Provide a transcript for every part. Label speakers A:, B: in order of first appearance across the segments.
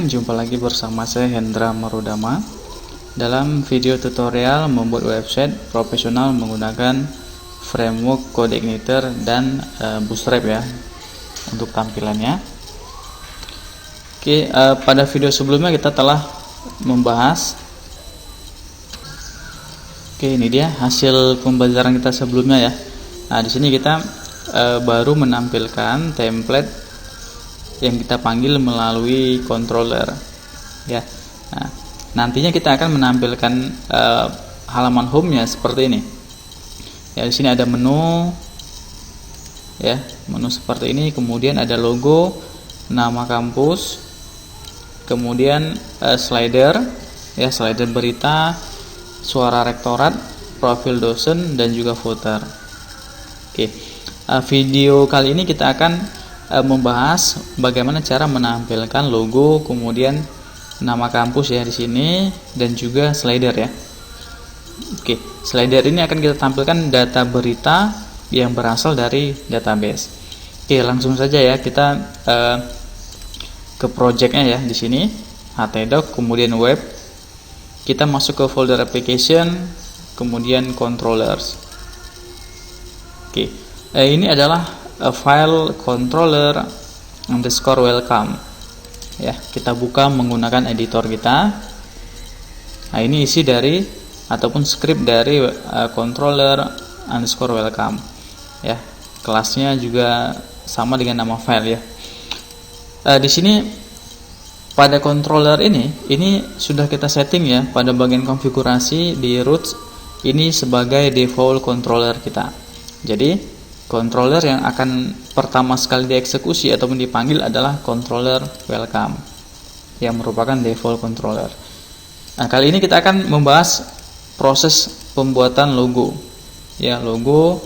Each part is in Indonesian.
A: jumpa lagi bersama saya Hendra Marudama dalam video tutorial membuat website profesional menggunakan framework CodeIgniter dan Bootstrap ya untuk tampilannya. Oke, pada video sebelumnya kita telah membahas. Oke, ini dia hasil pembelajaran kita sebelumnya ya. Nah, di sini kita baru menampilkan template yang kita panggil melalui controller ya. Nah, nantinya kita akan menampilkan halaman home-nya seperti ini ya. Di sini ada menu ya, menu seperti ini, kemudian ada logo, nama kampus, kemudian slider ya, slider berita, suara rektorat, profil dosen, dan juga footer. Oke, video kali ini kita akan membahas bagaimana cara menampilkan logo, kemudian nama kampus ya di sini, dan juga slider ya. Oke, slider ini akan kita tampilkan data berita yang berasal dari database. Oke, langsung saja ya kita ke projectnya ya. Di sini htdoc, kemudian web, kita masuk ke folder application, kemudian controllers. Oke, ini adalah file controller underscore welcome ya. Kita buka menggunakan editor kita. Nah, ini isi dari ataupun script dari controller underscore welcome ya. Kelasnya juga sama dengan nama file ya. Di sini pada controller ini sudah kita setting ya pada bagian konfigurasi di root ini sebagai default controller kita. Jadi controller yang akan pertama sekali dieksekusi ataupun dipanggil adalah controller welcome yang merupakan default controller. Nah, kali ini kita akan membahas proses pembuatan logo ya, logo,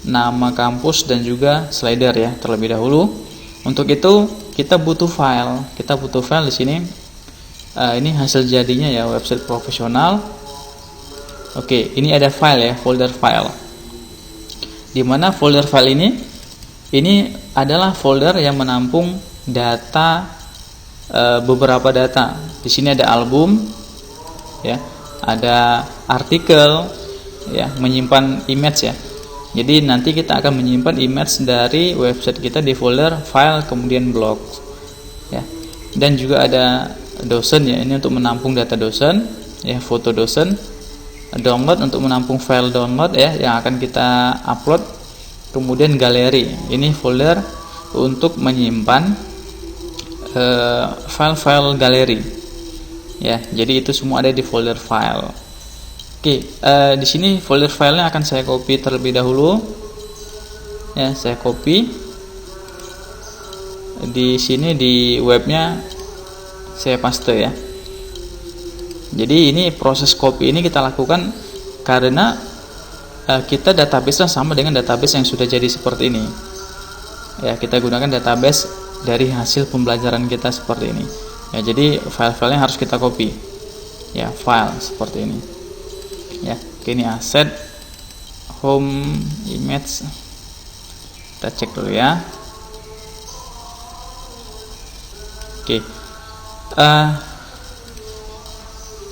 A: nama kampus, dan juga slider ya terlebih dahulu. Untuk itu kita butuh file. Di sini ini hasil jadinya ya, website profesional. Oke, ini ada file ya, folder file. Di mana folder file ini adalah folder yang menampung data, beberapa data. Di sini ada album ya, ada artikel ya, menyimpan image ya. Jadi nanti kita akan menyimpan image dari website kita di folder file, kemudian blog ya. Dan juga ada dosen ya, ini untuk menampung data dosen ya, foto dosen. Download untuk menampung file download ya yang akan kita upload, kemudian galeri, ini folder untuk menyimpan file-file galeri ya. Jadi itu semua ada di folder file. Oke, di sini folder filenya akan saya copy terlebih dahulu ya. Saya copy di sini, di webnya saya paste ya. Jadi ini proses copy ini kita lakukan karena kita database-nya sama dengan database yang sudah jadi seperti ini ya. Kita gunakan database dari hasil pembelajaran kita seperti ini ya. Jadi file-filenya harus kita copy ya, file seperti ini ya. Oke, ini asset, home, image, kita cek dulu ya. Oke,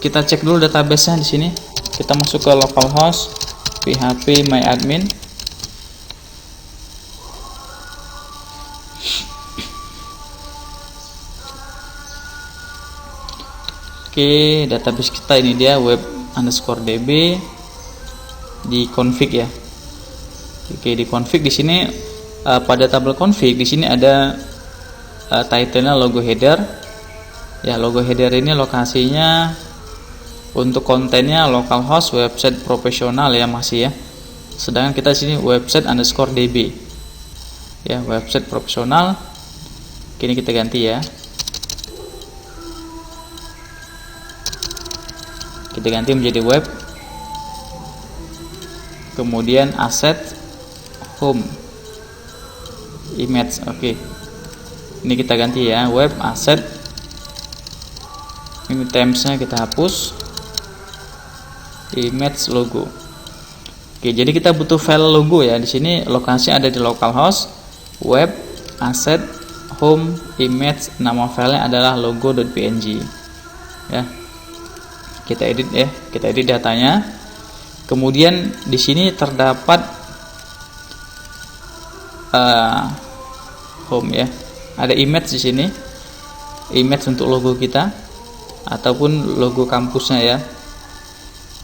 A: kita cek dulu database-nya di sini. Kita masuk ke localhost php myadmin. Oke, database kita ini dia web underscore db di config ya. Oke, di config di sini pada tabel config di sini ada title-nya logo header ya. Logo header ini lokasinya untuk kontennya localhost website profesional ya masih ya. Sedangkan kita di sini website underscore db ya, website profesional. Kini kita ganti ya. Kita ganti menjadi web, kemudian asset, home, image. Oke, ini kita ganti ya, web, asset. Ini template-nya kita hapus, image, logo. Oke, jadi kita butuh file logo ya. Di sini lokasinya ada di localhost, web, asset, home, image, nama filenya adalah logo.png. Ya, kita edit ya, kita edit datanya. Kemudian di sini terdapat home ya, ada image di sini, image untuk logo kita ataupun logo kampusnya ya.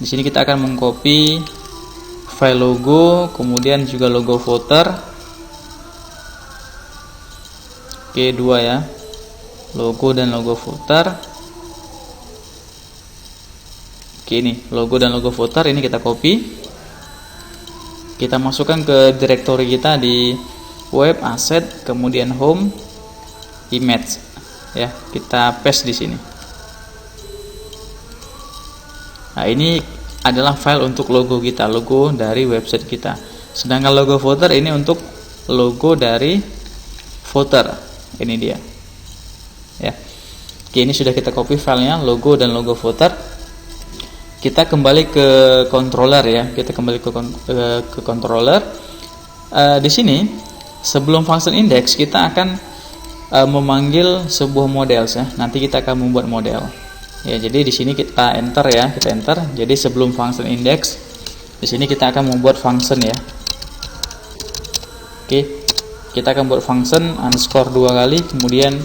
A: Di sini kita akan mengcopy file logo, kemudian juga logo footer. Oke, dua ya, logo dan logo footer. Oke, ini logo dan logo footer, ini kita copy, kita masukkan ke directory kita di web, asset, kemudian home, image ya, kita paste di sini. Nah, ini adalah file untuk logo kita, logo dari website kita. Sedangkan logo footer ini untuk logo dari footer. Ini dia. Ya. Oke, ini sudah kita copy filenya, logo dan logo footer. Kita kembali ke controller ya. Kita kembali ke controller. Di sini sebelum function index kita akan memanggil sebuah model ya. Nanti kita akan membuat model. Ya, jadi di sini kita enter ya, kita enter. Jadi sebelum function index, di sini kita akan membuat function ya. Oke, kita akan buat function underscore 2 kali, kemudian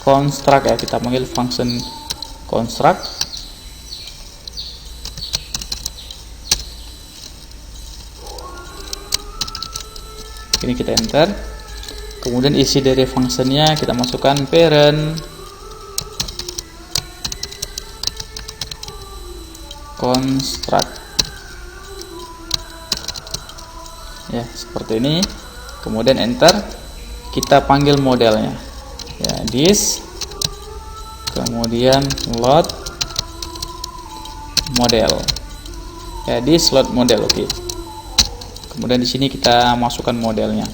A: construct ya, kita panggil function construct. Ini kita enter. Kemudian isi dari functionnya kita masukkan parent construct ya, seperti ini. Kemudian enter, kita panggil modelnya ya, this, kemudian load model ya, this load model. Oke. Kemudian di sini kita masukkan modelnya.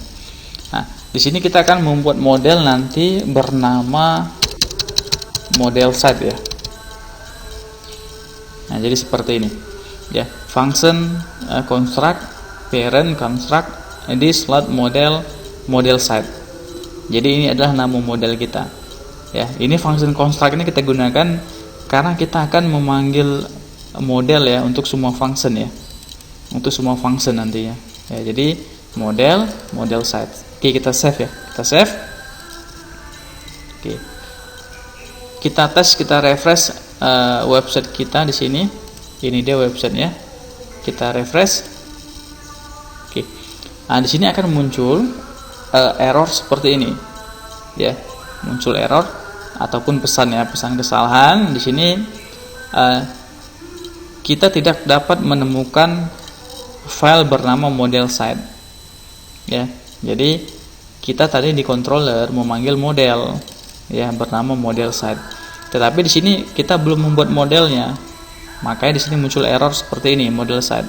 A: Nah, di sini kita akan membuat model nanti bernama model site ya. Nah, jadi seperti ini ya, function construct parent construct this load model site. Jadi ini adalah nama model kita ya. Ini function construct ini kita gunakan karena kita akan memanggil model ya untuk semua function ya, untuk semua function nantinya ya. Jadi model site. Oke, kita save ya, kita save. Oke, kita tes, kita refresh website kita di sini. Ini dia websitenya. Kita refresh. Oke. Nah, di sini akan muncul error seperti ini. Ya, muncul error ataupun pesan ya, pesan kesalahan. Di sini kita tidak dapat menemukan file bernama model site. Ya. Jadi kita tadi di controller memanggil model ya bernama model site. Tetapi di sini kita belum membuat modelnya, makanya di sini muncul error seperti ini, model site.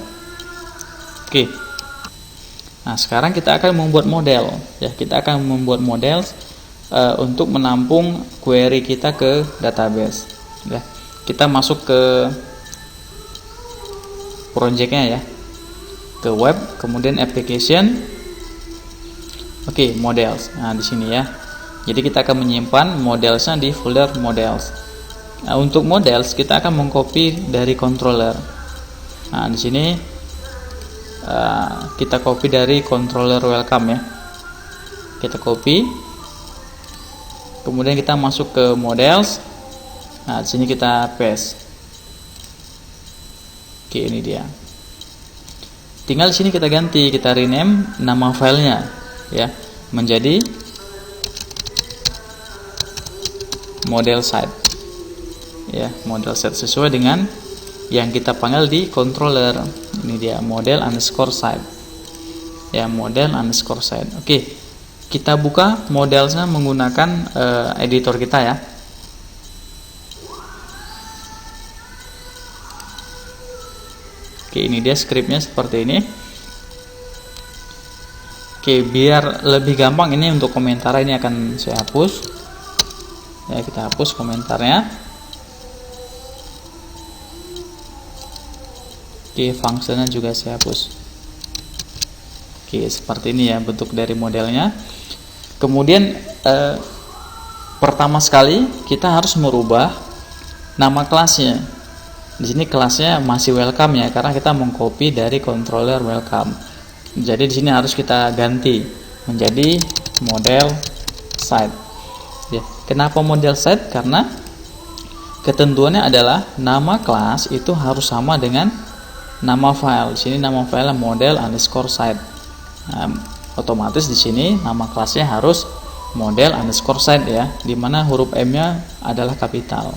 A: Oke. Nah, sekarang kita akan membuat model. Ya, kita akan membuat model untuk menampung query kita ke database. Ya, kita masuk ke projectnya ya, ke web, kemudian application. Oke, models. Nah, di sini ya. Jadi kita akan menyimpan modelsnya di folder models. Nah, untuk models kita akan mengcopy dari controller. Nah, di sini kita copy dari controller welcome ya. Kita copy. Kemudian kita masuk ke models. Nah, di sini kita paste. Oke, ini dia. Tinggal di sini kita ganti, kita rename nama filenya ya menjadi model site ya, model site sesuai dengan yang kita panggil di controller. Ini dia model underscore site ya, model underscore site. Oke, kita buka modelnya menggunakan editor kita ya. Oke, ini dia scriptnya seperti ini. Oke, biar lebih gampang ini untuk komentar ini akan saya hapus. Ya, kita hapus komentarnya. Oke, fungsinya juga saya hapus. Oke, seperti ini ya bentuk dari modelnya. Kemudian pertama sekali kita harus merubah nama kelasnya. Di sini kelasnya masih welcome ya, karena kita mengcopy dari controller welcome. Jadi di sini harus kita ganti menjadi model site. Ya, kenapa model site? Karena ketentuannya adalah nama kelas itu harus sama dengan nama file. Di sini nama file model_site. Nah, otomatis di sini nama kelasnya harus model_site ya, dimana huruf M-nya adalah kapital.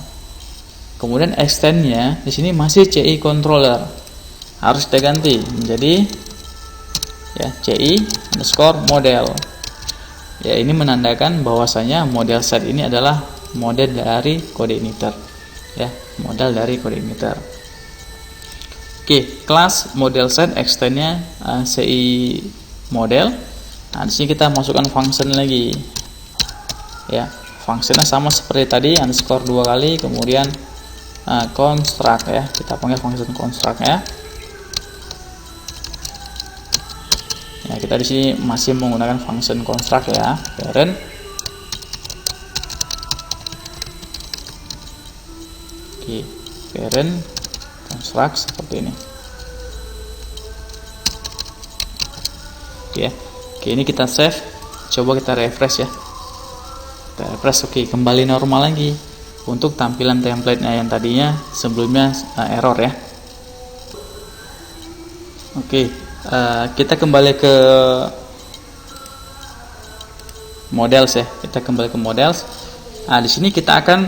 A: Kemudian extendnya di sini masih CI controller, harus kita ganti menjadi ya CI_model. Ya, ini menandakan bahwasanya model set ini adalah model dari kode emitter. Ya, model dari kode emitter. Oke, kelas model set extendnya CI model. Nah, di sini kita masukkan function lagi. Ya, fungsinya sama seperti tadi, underscore 2 kali, kemudian construct ya. Kita panggil function construct ya. Ya, kita di sini masih menggunakan function construct ya, parent. Oke, parent construct seperti ini. Ya, oke, ini kita save, coba kita refresh ya. Kita refresh, oke, kembali normal lagi untuk tampilan template-nya yang tadinya sebelumnya error ya. Oke, kita kembali ke models ya. Kita kembali ke models. Nah, di sini kita akan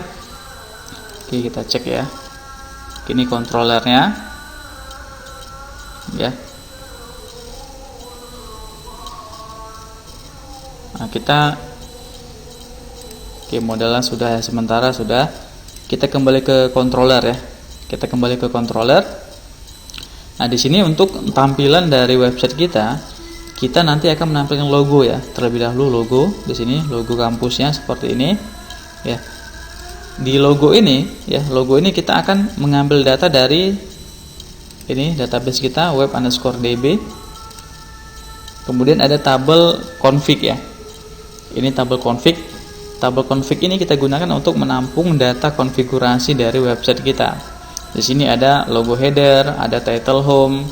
A: kita cek ya. Ini controllernya ya. Nah, kita modelnya sudah sementara sudah. Kita kembali ke controller ya. Kita kembali ke controller. Nah, di sini untuk tampilan dari website kita nanti akan menampilkan logo ya. Terlebih dahulu logo. Di sini logo kampusnya seperti ini ya. Di logo ini ya, logo ini kita akan mengambil data dari ini database kita web_db. Kemudian ada tabel config ya. Ini tabel config. Tabel config ini kita gunakan untuk menampung data konfigurasi dari website kita. Di sini ada logo header, ada title home,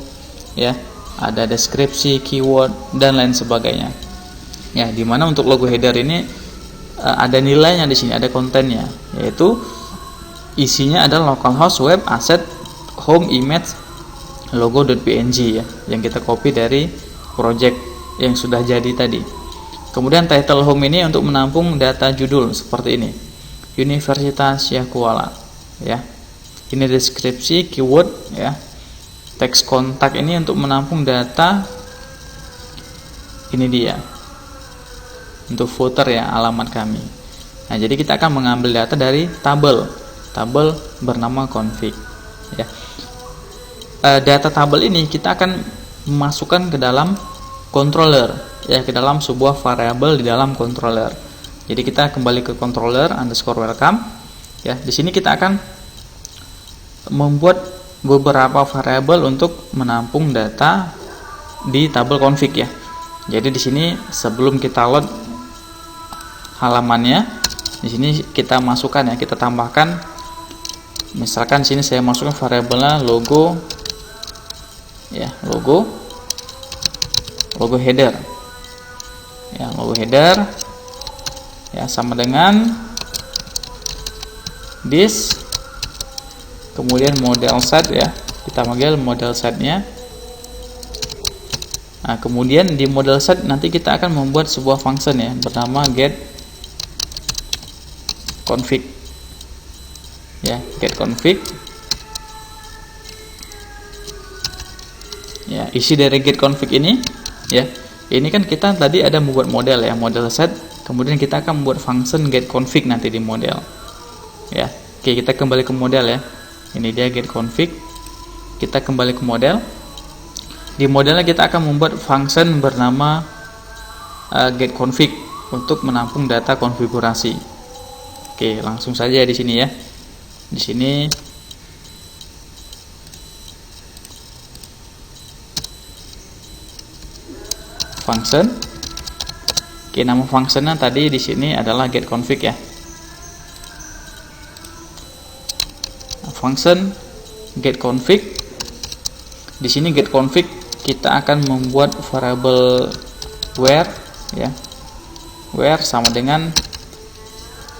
A: ya, ada deskripsi, keyword, dan lain sebagainya. Ya, dimana untuk logo header ini ada nilainya di sini, ada kontennya, yaitu isinya adalah localhost web asset home image logo.png ya, yang kita copy dari project yang sudah jadi tadi. Kemudian title home ini untuk menampung data judul seperti ini, Universitas Syekh Kuala ya. Ini deskripsi, keyword ya. Teks kontak ini untuk menampung data, ini dia untuk footer ya, alamat kami. Nah, jadi kita akan mengambil data dari tabel bernama config ya. Data tabel ini kita akan memasukkan ke dalam controller ya, ke dalam sebuah variabel di dalam controller. Jadi kita kembali ke controller _welcome ya. Di sini kita akan membuat beberapa variabel untuk menampung data di tabel config ya. Jadi di sini sebelum kita load halamannya, di sini kita masukkan ya, kita tambahkan. Misalkan sini saya masukkan variabelnya logo ya, logo header ya, logo header ya, sama dengan this, kemudian model set ya, kita panggil model setnya. Nah, kemudian di model set nanti kita akan membuat sebuah function ya, bernama get config ya, get config ya. Isi dari get config ini ya, ini kan kita tadi ada membuat model ya, model set, kemudian kita akan membuat function get config nanti di model ya. Oke, kita kembali ke model ya. Ini dia get config. Kita kembali ke model. Di modelnya kita akan membuat function bernama get config untuk menampung data konfigurasi. Oke, langsung saja di sini ya. Di sini function. Oke, nama functionnya tadi di sini adalah getConfig ya. Function getConfig. Di sini getConfig kita akan membuat variable where ya. Where sama dengan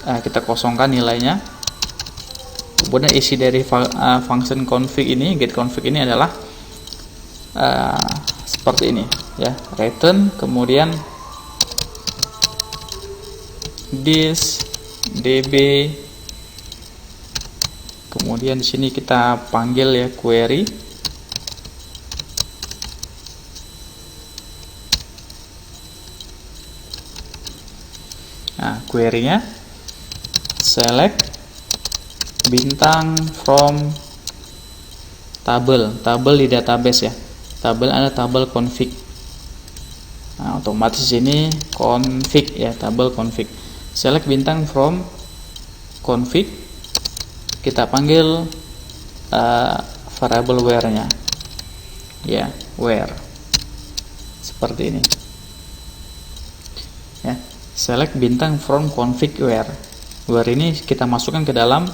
A: kita kosongkan nilainya. Kemudian isi dari function config ini, getConfig ini adalah seperti ini ya. Return, kemudian this db, kemudian di sini kita panggil ya query. Nah, query-nya select bintang from tabel di database ya. Tabel ada tabel config. Nah, otomatis ini config ya, tabel config. Select bintang from config. Kita panggil variable where-nya. Ya, where. Seperti ini. Ya, select bintang from config where. Where ini kita masukkan ke dalam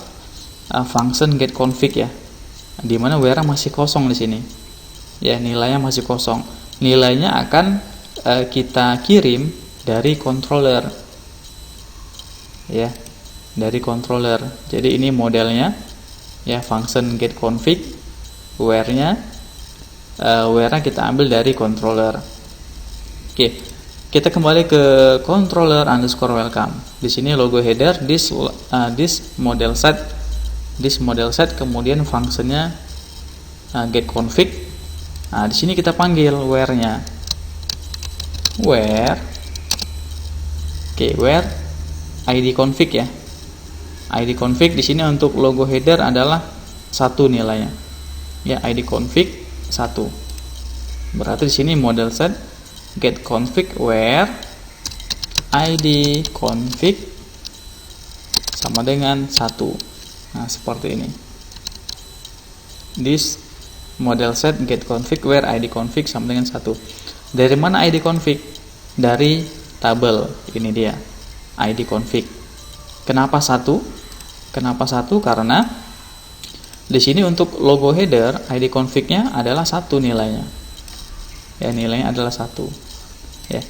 A: function getConfig ya. Di mana where masih kosong di sini. Ya, nilainya masih kosong. Nilainya akan kita kirim dari controller. Ya, dari controller. Jadi ini modelnya ya, function getConfig, where-nya kita ambil dari controller. Oke, kita kembali ke controller underscore welcome. Di sini logo header this model set, kemudian fungsinya getConfig. Nah, di sini kita panggil where-nya. Where id config ya. id config di sini untuk logo header adalah 1 nilainya. Ya, id config 1. Berarti di sini model set getConfig where id config sama dengan 1. Nah, seperti ini. This model set getConfig where id config sama dengan 1. Dari mana id config? Dari tabel. Ini dia id config. Kenapa 1? Kenapa 1? Karena di sini untuk logo header id config-nya adalah 1 nilainya. Ya, nilainya adalah 1. Ya.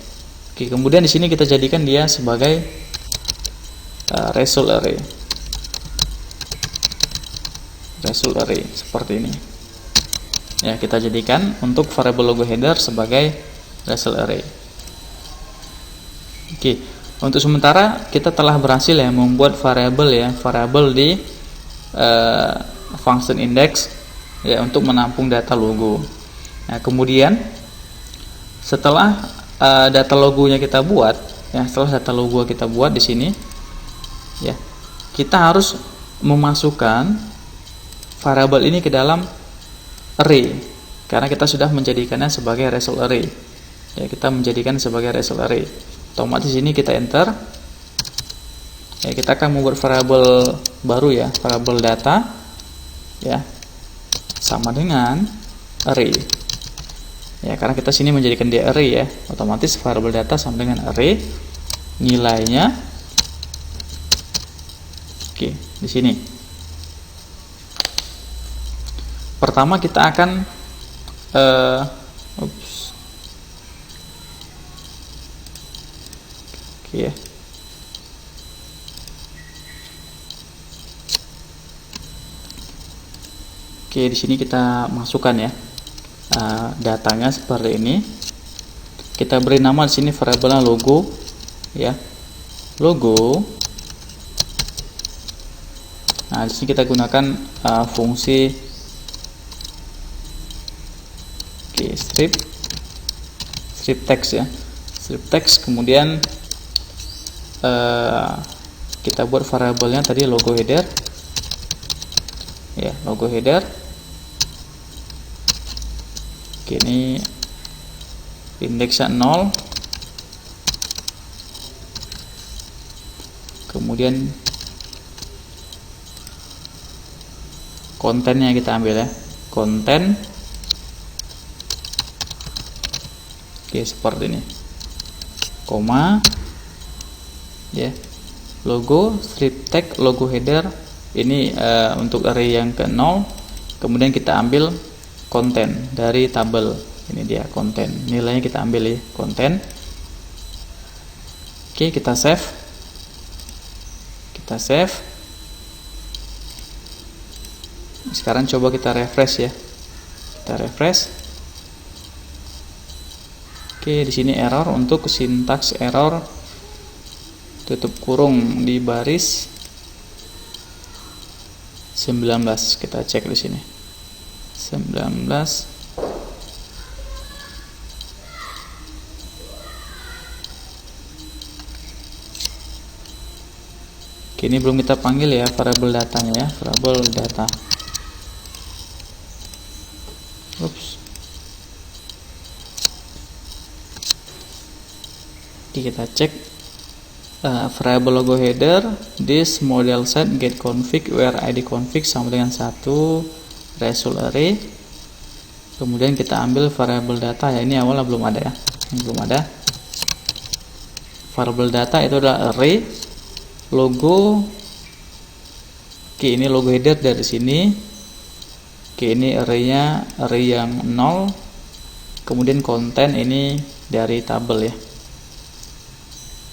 A: Oke, kemudian di sini kita jadikan dia sebagai result array. Result array seperti ini. Ya, kita jadikan untuk variable logo header sebagai result array. Oke, untuk sementara kita telah berhasil ya membuat variable di function index ya untuk menampung data logo. Nah, kemudian setelah data logonya kita buat ya, setelah data logo kita buat di sini ya, kita harus memasukkan variable ini ke dalam array karena kita sudah menjadikannya sebagai result array. Ya, kita menjadikan sebagai result array. Otomatis ini kita enter. Ya, kita akan membuat variable baru ya, variable data ya sama dengan array. Ya, karena kita sini menjadikan dia array ya, otomatis variable data sama dengan array. Nilainya oke, di sini. Pertama kita akan ya. Oke, di sini kita masukkan ya datanya seperti ini. Kita beri nama di sini variabelnya logo ya, logo. Nah, di sini kita gunakan fungsi strip text ya, strip text. Kemudian kita buat variabelnya tadi logo header ya, logo header. Oke, ini indeksnya 0, kemudian kontennya kita ambil ya, konten. Oke, seperti ini. koma, ya, logo, strip tag, logo header. Ini untuk array yang ke 0. Kemudian kita ambil konten dari tabel. Ini dia konten, nilainya kita ambil ya, konten. Oke, kita save. Sekarang coba kita refresh ya. Kita refresh. Oke, di sini error untuk sintaks error, tutup kurung di baris 19. Kita cek di sini. 19. Oke, ini belum kita panggil ya variabel datanya ya, variabel data. Ups. Oke, kita cek variabel logo header this model set get config where id config sama dengan 1 result array. Kemudian kita ambil variabel data ya, ini awalnya belum ada ya, ini belum ada. Variabel data itu adalah array logo. Oke, ini logo header dari sini. Oke, ini array-nya array yang 0. Kemudian konten ini dari tabel ya.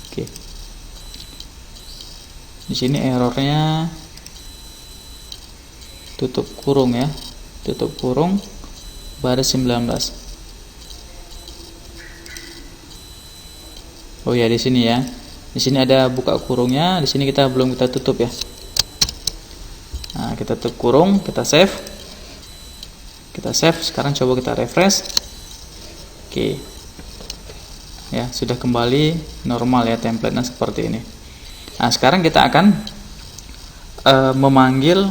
A: Oke. Di sini errornya tutup kurung ya. Tutup kurung baris 19. Oh ya, di sini ya. Di sini ada buka kurungnya, di sini kita belum kita tutup ya. Nah, kita tutup kurung, kita save. Sekarang coba kita refresh. Oke. Ya, sudah kembali normal ya, template-nya seperti ini. Nah, sekarang kita akan memanggil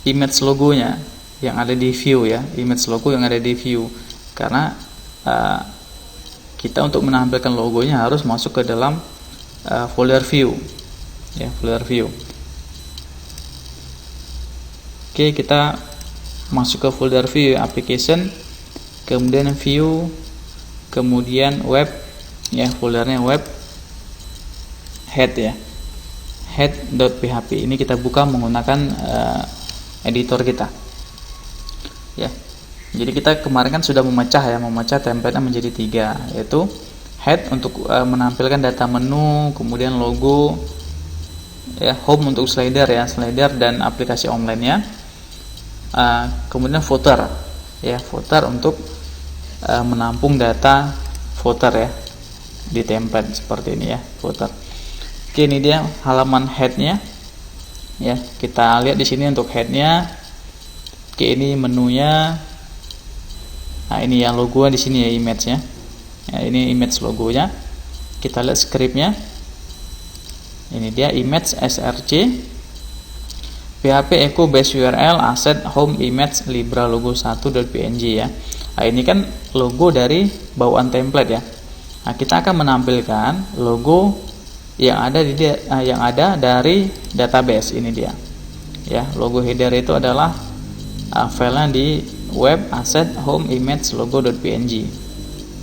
A: image logonya yang ada di view ya, image logo yang ada di view. Karena kita untuk menampilkan logonya harus masuk ke dalam folder view ya, folder view. Oke, kita masuk ke folder view application, kemudian view, kemudian web ya, foldernya web, head ya, head.php. Ini kita buka menggunakan editor kita ya. Jadi kita kemarin kan sudah memecah template-nya menjadi 3, yaitu head untuk menampilkan data menu, kemudian logo ya, home untuk slider ya, slider dan aplikasi online-nya. Kemudian footer ya, footer untuk menampung data footer ya di template seperti ini ya, footer. Oke, ini dia halaman head-nya ya. Kita lihat di sini untuk head-nya. Oke, ini menunya. Nah, ini yang logo di sini ya, image-nya. Ya, ini image logonya. Kita lihat scriptnya. Ini dia image src php echo base url asset home image libra logo 1.png ya. Nah, ini kan logo dari bawaan template ya. Nah, kita akan menampilkan logo yang ada dari database. Ini dia ya, logo header itu adalah filenya di web asset home image logo.png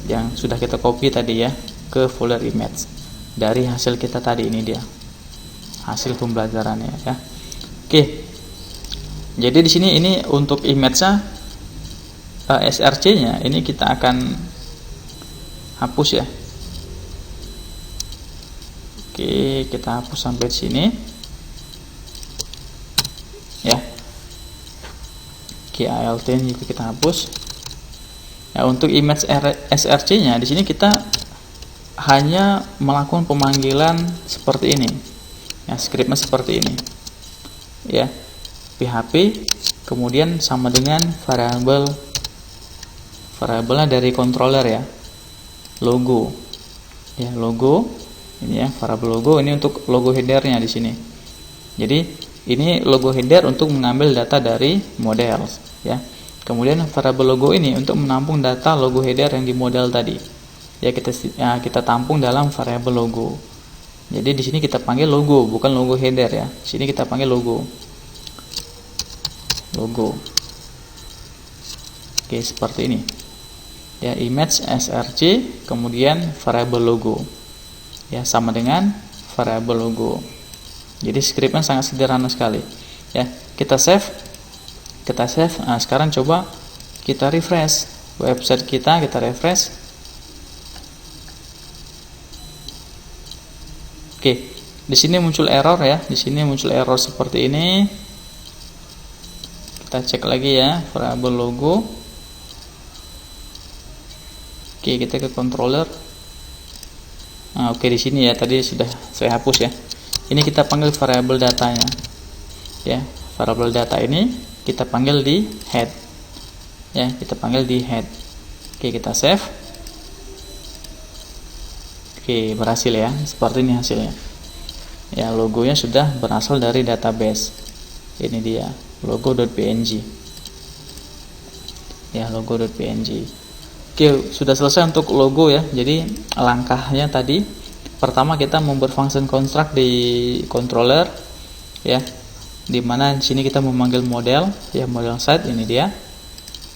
A: yang sudah kita copy tadi ya ke folder image dari hasil kita tadi. Ini dia hasil pembelajarannya ya. Oke, jadi di sini ini untuk image-nya src-nya ini kita akan hapus ya. Oke, kita hapus sampai sini ya. Oke, alt ini kita hapus. Ya, untuk image src-nya di sini kita hanya melakukan pemanggilan seperti ini. Ya, scriptnya seperti ini. Ya, php, kemudian sama dengan variabelnya dari controller ya. Logo. Ya, logo. Ini ya, variabel logo ini untuk logo headernya di sini. Jadi, ini logo header untuk mengambil data dari model ya. Kemudian variabel logo ini untuk menampung data logo header yang di model tadi. Ya, kita tampung dalam variabel logo. Jadi di sini kita panggil logo, bukan logo header ya. Di sini kita panggil logo. Oke, seperti ini. Ya, image src kemudian variabel logo. ya, sama dengan variabel logo. Jadi scriptnya sangat sederhana sekali ya. Kita save. Nah, sekarang coba kita refresh website kita refresh. Oke, di sini muncul error ya. Di sini muncul error seperti ini. Kita cek lagi ya, variabel logo. Oke, kita ke controller. Nah, oke, di sini ya, tadi sudah saya hapus ya. Ini kita panggil variabel datanya. Ya, variabel data ini kita panggil di head. Ya, kita panggil di head. Oke, kita save. Oke, berhasil ya. Seperti ini hasilnya. Ya, logonya sudah berasal dari database. Ini dia, logo.png. Ya, logo.png. Oke, sudah selesai untuk logo ya. Jadi langkahnya tadi, pertama kita membuat function construct di controller ya, dimana di sini kita memanggil model ya, model set. Ini dia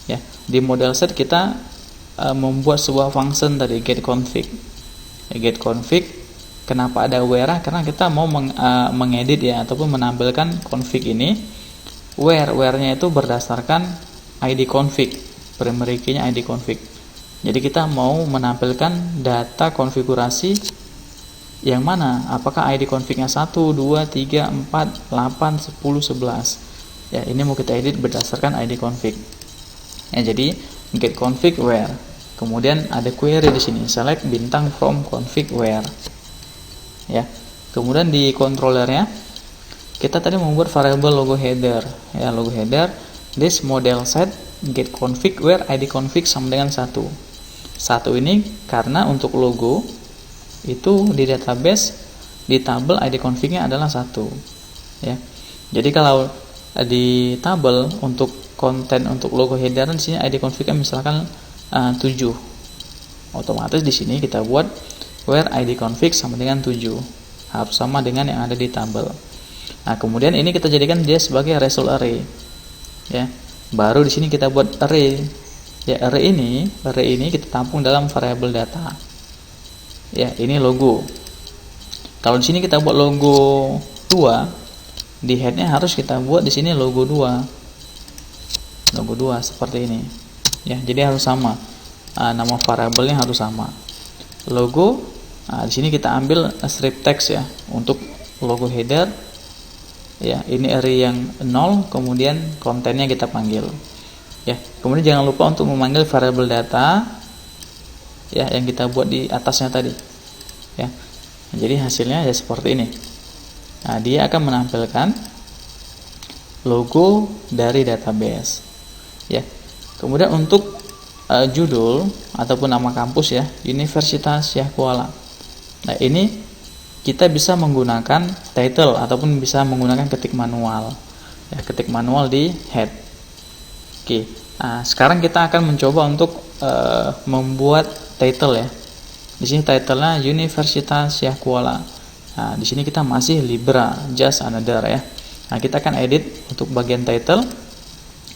A: ya. Di model set kita membuat sebuah function tadi, get config ya, get config. Kenapa ada where? Karena kita mau mengedit ya, ataupun menampilkan config ini. Where-nya itu berdasarkan id config, primary key-nya id config. Jadi kita mau menampilkan data konfigurasi yang mana, apakah ID config-nya 1, 2, 3, 4, 8, 10, 11. Ya, ini mau kita edit berdasarkan ID config. Ya, jadi get config where. Kemudian ada query di sini, select bintang from config where. Ya. Kemudian di controllernya kita tadi membuat variabel logo header. Ya, logo header this model set get config where ID config sama dengan 1. 1 ini karena untuk logo itu di database di tabel ID config-nya adalah 1 ya. Jadi kalau di tabel untuk konten untuk logo header di sini ID config-nya misalkan 7. Otomatis di sini kita buat where ID config sama dengan 7. Harus sama dengan yang ada di tabel. Nah, kemudian ini kita jadikan dia sebagai result array. Ya. Baru di sini kita buat array. Ya, array ini kita tampung dalam variabel data. Ya, ini logo. Kalau di sini kita buat logo 2, di headnya harus kita buat di sini logo 2. Logo 2 seperti ini. Ya, jadi harus sama. Nama variabelnya harus sama. Logo, di sini kita ambil strip text ya untuk logo header. Ya, ini array yang 0, kemudian kontennya kita panggil. Ya, kemudian jangan lupa untuk memanggil variabel data ya yang kita buat di atasnya tadi. Ya. Jadi hasilnya ya seperti ini. Nah, dia akan menampilkan logo dari database. Ya. Kemudian untuk judul ataupun nama kampus ya, Universitas Syah Kuala. Nah, ini kita bisa menggunakan title ataupun bisa menggunakan ketik manual. Ya, ketik manual di head. Oke, nah, sekarang kita akan mencoba untuk membuat title ya. Di sini titlenya Universitas Syah Kuala. Nah, di sini kita masih Libra, just another ya. Nah, kita akan edit untuk bagian title.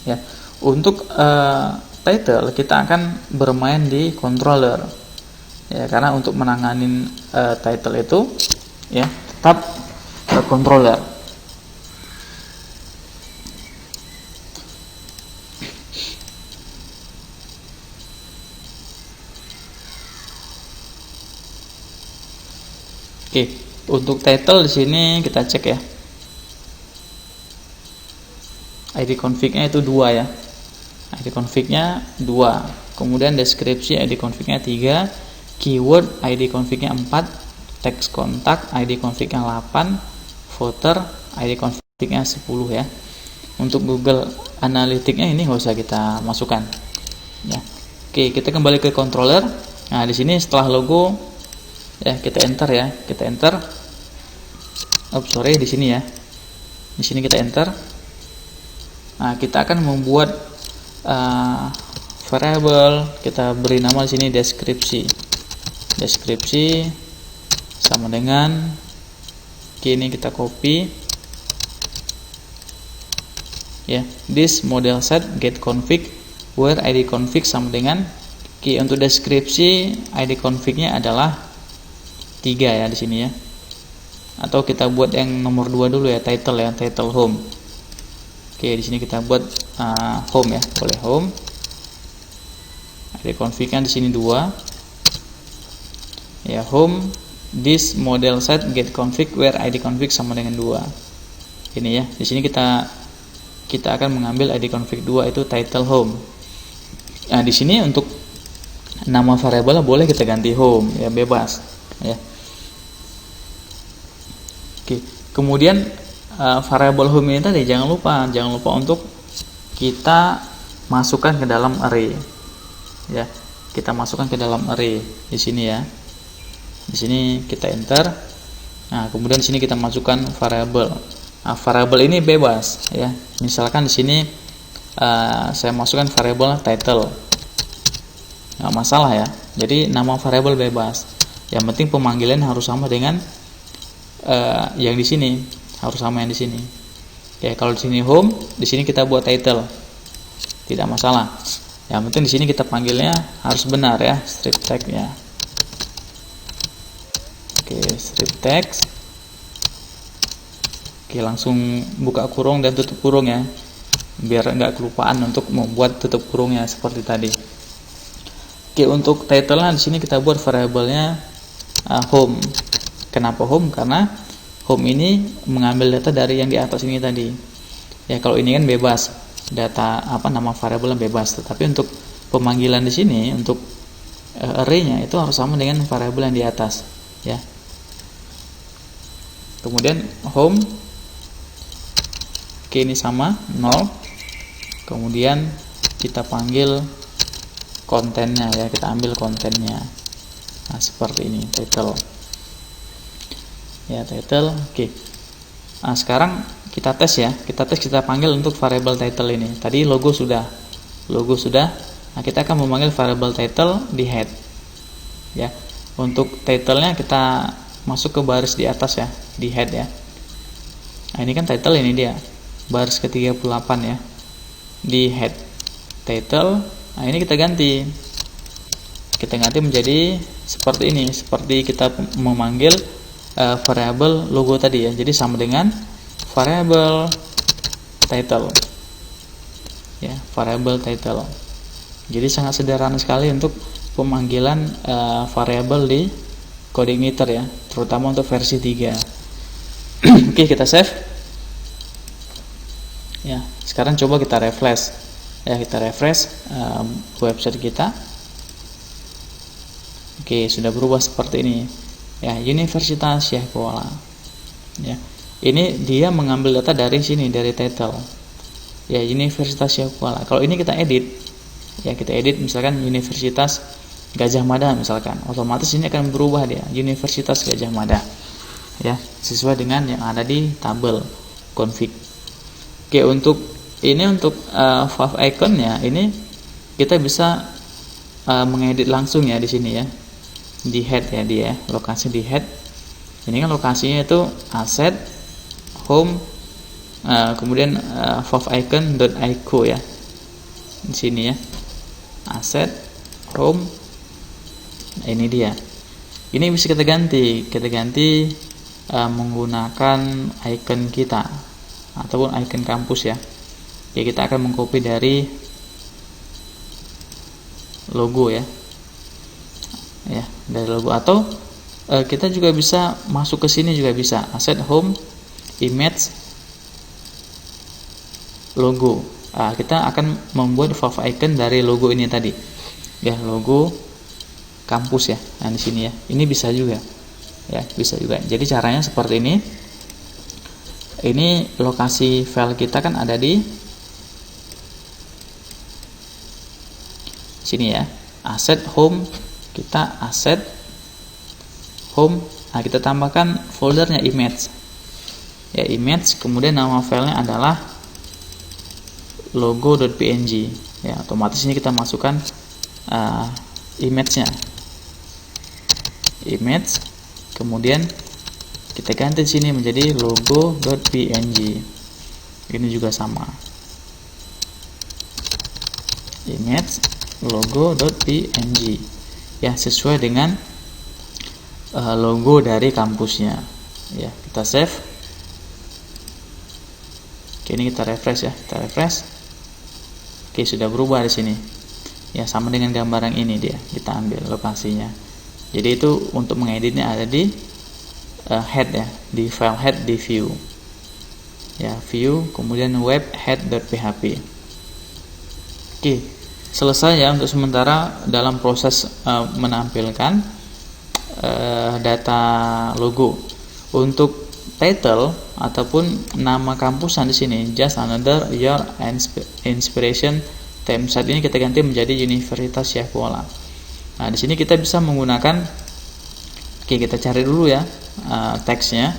A: Ya, untuk title kita akan bermain di controller. Ya, karena untuk menangani title itu ya tetap controller. Oke, untuk title di sini kita cek ya. ID config-nya itu 2 ya. ID config-nya 2. Kemudian deskripsi ID config-nya 3, keyword ID config-nya 4, teks kontak ID config-nya 8, footer ID config-nya 10 ya. Untuk Google Analytics-nya ini nggak usah kita masukkan. Ya. Oke, kita kembali ke controller. Nah, di sini setelah logo ya kita enter ya, kita enter. Di sini ya. Di sini kita enter. Nah, kita akan membuat variable, kita beri nama di sini deskripsi. Deskripsi sama dengan ini kita copy. Ya, this model set get config where id config sama dengan untuk deskripsi id config-nya adalah 3 ya di sini ya. Atau kita buat yang nomor 2 dulu ya, title ya, title home. Oke, di sini kita buat home ya, boleh home. ID config-nya di sini 2. Ya, home this model set get config where ID config sama dengan 2. Ini ya. Di sini kita akan mengambil ID config 2 itu title home. Nah, di sini untuk nama variabel boleh kita ganti home ya, bebas ya. Oke, kemudian variabel home ini tadi jangan lupa untuk kita masukkan ke dalam array ya. Kita masukkan ke dalam array di sini ya. Di sini kita enter. Nah, kemudian di sini kita masukkan variabel. Nah, variabel ini bebas ya. Misalkan di sini saya masukkan variabel title, nggak masalah ya. Jadi nama variabel bebas. Yang penting pemanggilan harus sama dengan yang di sini, harus sama yang di sini. Ya, kalau di sini home, di sini kita buat title, tidak masalah. Yang penting di sini kita panggilnya harus benar ya, strip tag ya. Oke, strip text. Oke, langsung buka kurung dan tutup kurung ya, biar nggak kelupaan untuk membuat tutup kurungnya seperti tadi. Oke, untuk title-nya di sini kita buat variabelnya home. Kenapa home? Karena home ini mengambil data dari yang di atas ini tadi. Ya, kalau ini kan bebas, data nama variabel yang bebas. Tetapi untuk pemanggilan di sini untuk array-nya itu harus sama dengan variabel yang di atas, ya. Kemudian home, oke, ini sama 0. Kemudian kita panggil kontennya ya, kita ambil kontennya. Nah, seperti ini, title. Ya, title. Oke. Nah, sekarang kita tes ya. Kita panggil untuk variable title ini. Tadi logo sudah. Nah, kita akan memanggil variable title di head. Ya. Untuk title-nya kita masuk ke baris di atas ya, di head ya. Nah, ini kan title, ini dia. Baris ke-38 ya. Di head title. Nah, ini kita ganti. Kita ganti menjadi seperti ini, seperti kita memanggil variabel logo tadi ya. Jadi sama dengan variabel title. Ya, variabel title. Jadi sangat sederhana sekali untuk pemanggilan variabel di CodeIgniter ya, terutama untuk versi 3. Oke, kita save. Ya, sekarang coba kita refresh. Ya, kita refresh website kita. Oke, sudah berubah seperti ini. Ya, Universitas Syekh Kuala. Ya, ini dia mengambil data dari sini, dari title. Ya, Universitas Syekh Kuala. Kalau ini kita edit, ya kita edit misalkan Universitas Gajah Mada misalkan, otomatis ini akan berubah dia, Universitas Gajah Mada. Ya, sesuai dengan yang ada di tabel config. Oke, untuk fav iconnya ini kita bisa mengedit langsung ya di sini ya. Di head ya dia, lokasi di head. Ini kan lokasinya itu asset, home, kemudian favicon.ico ya. Di sini ya. Asset, home. Nah, ini dia. Ini bisa kita ganti menggunakan icon kita ataupun icon kampus ya. Ya, kita akan mengcopy dari logo ya. Ya, dari logo, atau kita juga bisa masuk ke sini juga bisa, asset, home, image, logo. Kita akan membuat favicon dari logo ini tadi ya, logo kampus ya. Nah, di sini ya, ini bisa juga ya, bisa juga. Jadi caranya seperti ini. Ini lokasi file kita kan ada di sini ya, asset, home, kita asset, home. Nah, kita tambahkan foldernya image ya, image, kemudian nama filenya adalah logo.png ya. Otomatis ini kita masukkan image-nya, image, kemudian kita ganti sini menjadi logo.png. Ini juga sama, image, logo.png ya, sesuai dengan logo dari kampusnya. Ya, kita save. Oke, ini kita refresh ya, kita refresh. Oke, sudah berubah di sini. Ya, sama dengan gambar yang ini dia. Kita ambil lokasinya. Jadi itu untuk mengeditnya ada di head ya, di file head di view. Ya, view, kemudian web head.php. Oke, selesai ya untuk sementara dalam proses menampilkan data logo. Untuk title ataupun nama kampusan di sini, just another year inspiration theme. Saat ini kita ganti menjadi Universitas Syekh Kuala. Nah, di sini kita bisa menggunakan, oke, kita cari dulu ya teksnya.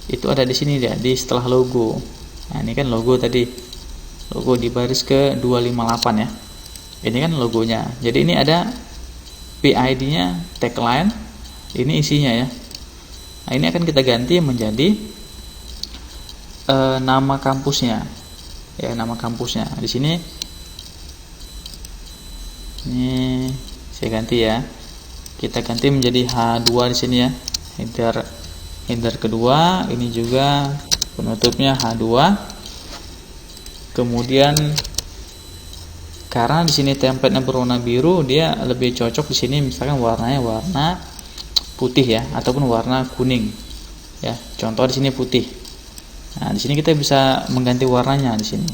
A: Itu ada di sini dia, di setelah logo. Nah, ini kan logo tadi, logo di baris ke 258 ya. Ini kan logonya. Jadi ini ada PID-nya, tagline. Ini isinya ya. Nah, ini akan kita ganti menjadi nama kampusnya. Ya, nama kampusnya. Di sini ini saya ganti ya. Kita ganti menjadi H2 di sini ya. Header kedua, ini juga penutupnya H2. Kemudian karena di sini template-nya berwarna biru, dia lebih cocok di sini misalkan warnanya warna putih ya, ataupun warna kuning. Ya, contoh di sini putih. Nah, di sini kita bisa mengganti warnanya di sini.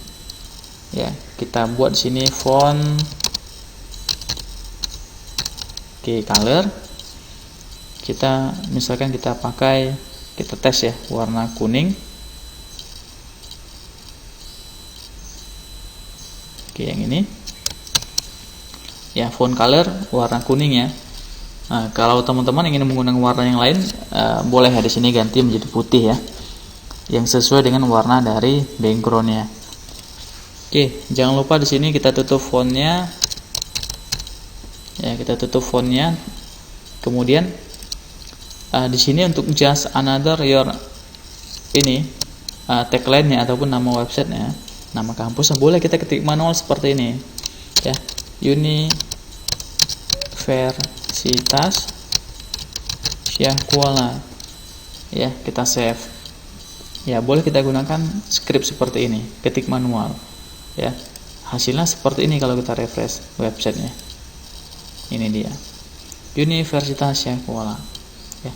A: Ya, kita buat di sini font, color. Kita misalkan kita pakai, kita tes ya, warna kuning. Yang ini. Ya, font color warna kuning ya. Nah, kalau teman-teman ingin menggunakan warna yang lain, boleh ya, di sini ganti menjadi putih ya, yang sesuai dengan warna dari backgroundnya. Oke, jangan lupa di sini kita tutup fontnya. Ya, kita tutup fontnya. Kemudian di sini untuk just another your ini tagline-nya ataupun nama websitenya, nama kampus, boleh kita ketik manual seperti ini. Ya, Universitas Syekh Kuala. Ya, kita save. Ya, boleh kita gunakan script seperti ini, ketik manual. Ya, hasilnya seperti ini kalau kita refresh websitenya. Ini dia, Universitas Syekh Kuala. Ya,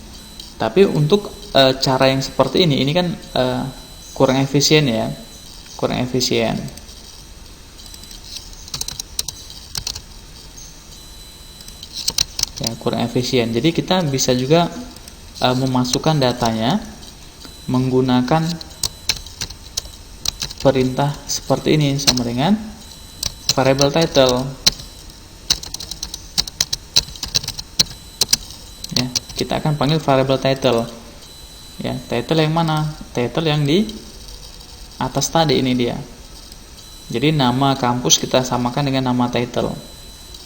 A: tapi untuk cara yang seperti ini kan kurang efisien ya, kurang efisien. Ya, kurang efisien. Jadi kita bisa juga memasukkan datanya menggunakan perintah seperti ini, sama dengan variable title. Ya, kita akan panggil variable title. Ya, title yang mana? Title yang di atas tadi, ini dia. Jadi nama kampus kita samakan dengan nama title.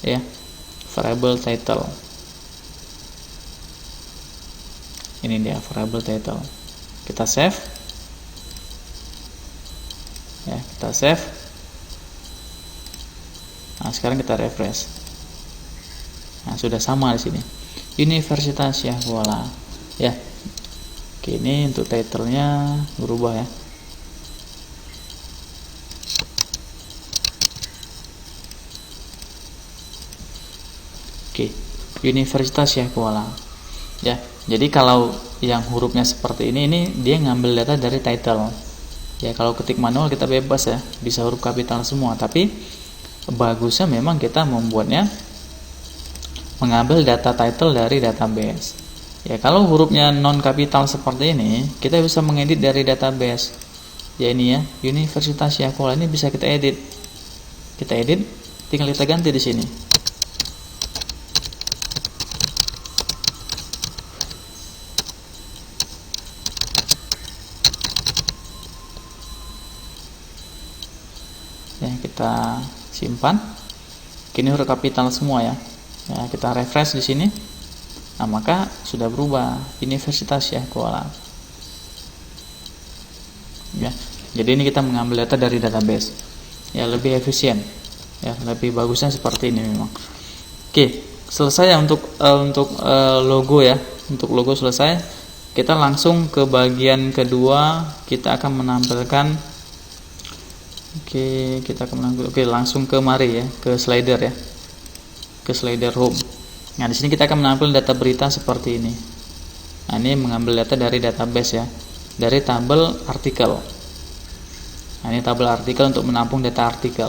A: Ya, variable title. Ini dia variable title. Kita save. Ya, kita save. Nah, sekarang kita refresh. Nah, sudah sama di sini. Universitas Syekh Kuala. Ya. Oke, ini untuk title-nya berubah ya. Oke, Universitas Syekh Kuala. Ya, jadi kalau yang hurufnya seperti ini dia ngambil data dari title. Ya, kalau ketik manual kita bebas ya, bisa huruf kapital semua. Tapi bagusnya memang kita membuatnya mengambil data title dari database. Ya, kalau hurufnya non kapital seperti ini, kita bisa mengedit dari database. Ya, ini ya, Universitas Syekh Kuala, ini bisa kita edit. Kita edit, tinggal kita ganti di sini. Ya, kita simpan. Kini huruf kapital semua ya. Ya, kita refresh di sini. Nah, maka sudah berubah, Universitas Syekh Kuala. Ya, jadi ini kita mengambil data dari database. Ya, lebih efisien. Ya, lebih bagusnya seperti ini memang. Oke, selesai ya untuk logo ya. Untuk logo selesai, kita langsung ke bagian kedua. Kita akan menampilkan langsung ke mari ya, ke slider ya, ke slider home. Nah, di sini kita akan menampilkan data berita seperti ini. Nah, ini mengambil data dari database ya, dari tabel artikel. Nah, ini tabel artikel untuk menampung data artikel.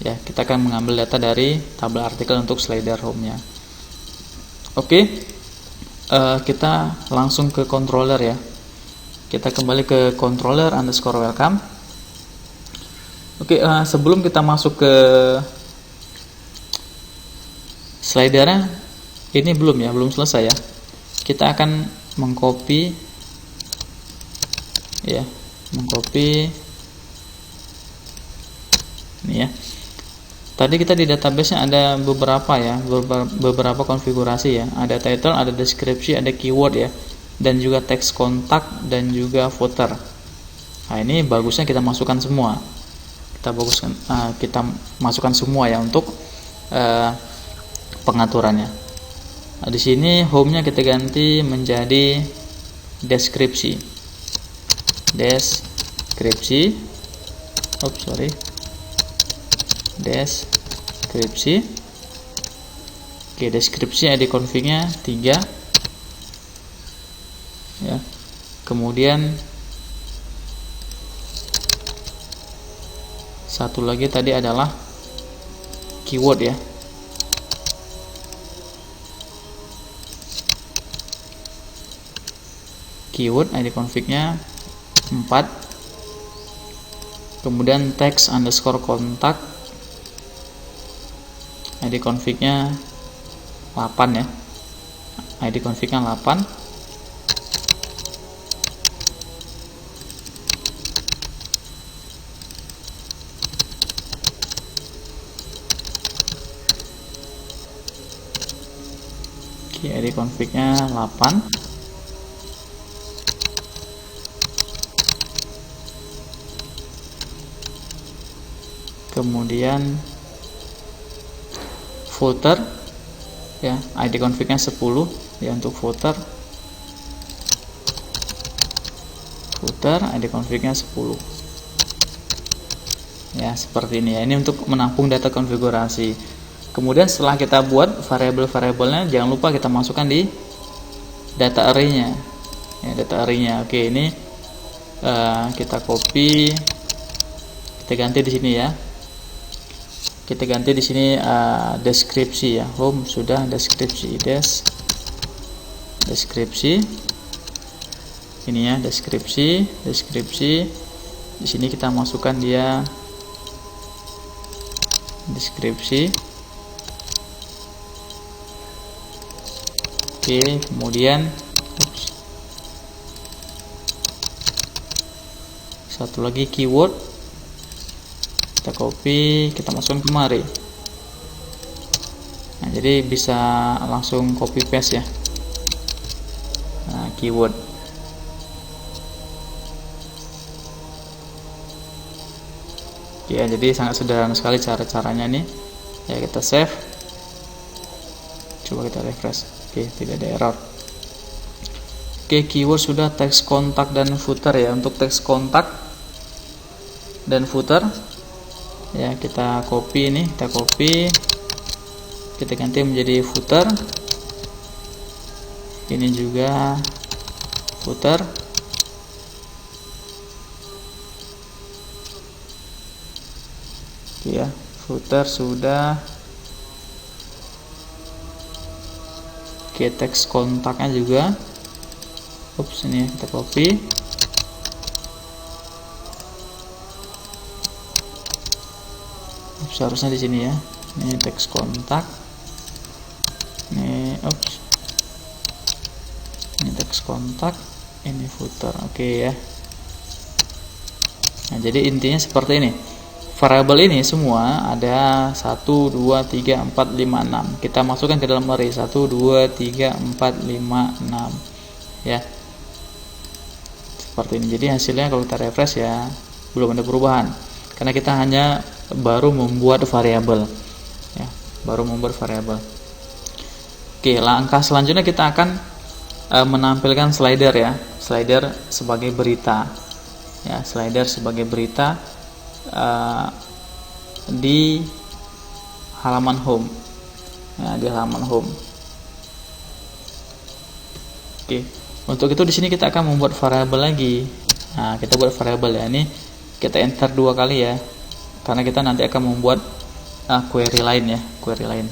A: Ya, kita akan mengambil data dari tabel artikel untuk slider home-nya. Oke, kita langsung ke controller ya. Kita kembali ke controller underscore welcome. Oke, sebelum kita masuk ke slidernya, ini belum selesai ya. Kita akan mengcopy ini ya. Tadi kita di database-nya ada beberapa konfigurasi ya. Ada title, ada deskripsi, ada keyword ya, dan juga teks kontak dan juga footer. Nah, ini bagusnya kita masukkan semua. Kita masukkan semua ya untuk pengaturannya. Nah, di sini home-nya kita ganti menjadi deskripsi. Deskripsi. Oke, deskripsi ID config-nya 3 ya. Kemudian satu lagi tadi adalah keyword ya. Keyword ID config-nya 4. Kemudian text underscore kontak ID config-nya 8 ya. ID config-nya 8. Oke, ID config-nya 8. Kemudian footer ya, ID config-nya 10 ya untuk footer ID config-nya 10 ya, seperti ini ya. Ini untuk menampung data konfigurasi. Kemudian setelah kita buat variabel-variabelnya, jangan lupa kita masukkan di data array-nya ya, data array-nya. Oke, ini kita copy, kita ganti di sini ya. Kita ganti di sini deskripsi ya. Home sudah, deskripsi deskripsi. Ini ya, deskripsi. Di sini kita masukkan dia deskripsi. Oke, kemudian satu lagi keyword. Kita copy, kita masukkan kemari. Nah, jadi bisa langsung copy paste ya. Nah, keyword. Ya, jadi sangat sederhana sekali caranya nih. Ya, kita save. Coba kita refresh. Oke, tidak ada error. Oke, keyword sudah, teks kontak dan footer ya. Untuk teks kontak dan footer ya, kita copy ini, kita ganti menjadi footer. Ini juga footer. Ya, footer sudah. Oke, teks kontaknya juga. Ini kita copy. Seharusnya di sini ya. Ini teks kontak. Ini ini teks kontak, ini footer. Oke ya. Nah, jadi intinya seperti ini. Variabel ini semua ada 1 2 3 4 5 6. Kita masukkan ke dalam array 1 2 3 4 5 6 ya. Seperti ini. Jadi hasilnya kalau kita refresh ya belum ada perubahan. Karena kita hanya baru membuat variabel ya, Oke, langkah selanjutnya kita akan menampilkan slider ya, slider sebagai berita ya, slider sebagai berita di halaman home ya, di halaman home. Oke, untuk itu di sini kita akan membuat variabel lagi. Nah, kita buat variabel ya, ini kita enter 2 kali ya, karena kita nanti akan membuat query lain ya, query lain.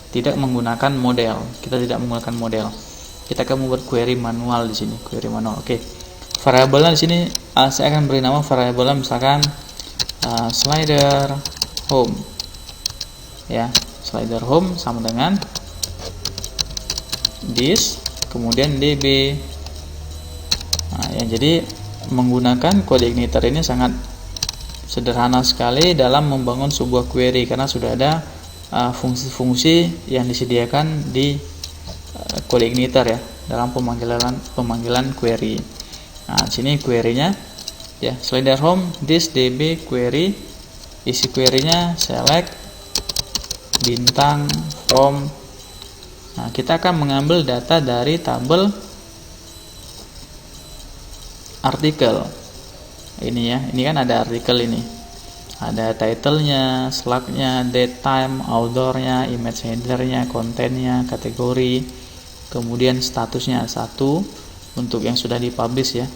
A: Tidak menggunakan model, kita tidak menggunakan model. Kita akan membuat query manual di sini, query manual. Oke, variabelnya di sini saya akan beri nama variabelnya misalkan slider home ya, slider home sama dengan this kemudian db. Nah, ya, jadi menggunakan kode igniter ini sangat sederhana sekali dalam membangun sebuah query, karena sudah ada fungsi-fungsi yang disediakan di kode igniter ya, dalam pemanggilan query. Nah, sini query-nya ya, slider home this db query, isi query-nya select bintang from. Nah, kita akan mengambil data dari tabel artikel ini ya, ini kan ada artikel ini, ada title-nya, slug-nya, date time, author-nya, image header-nya, kontennya, kategori, kemudian statusnya 1 untuk yang sudah dipublish ya,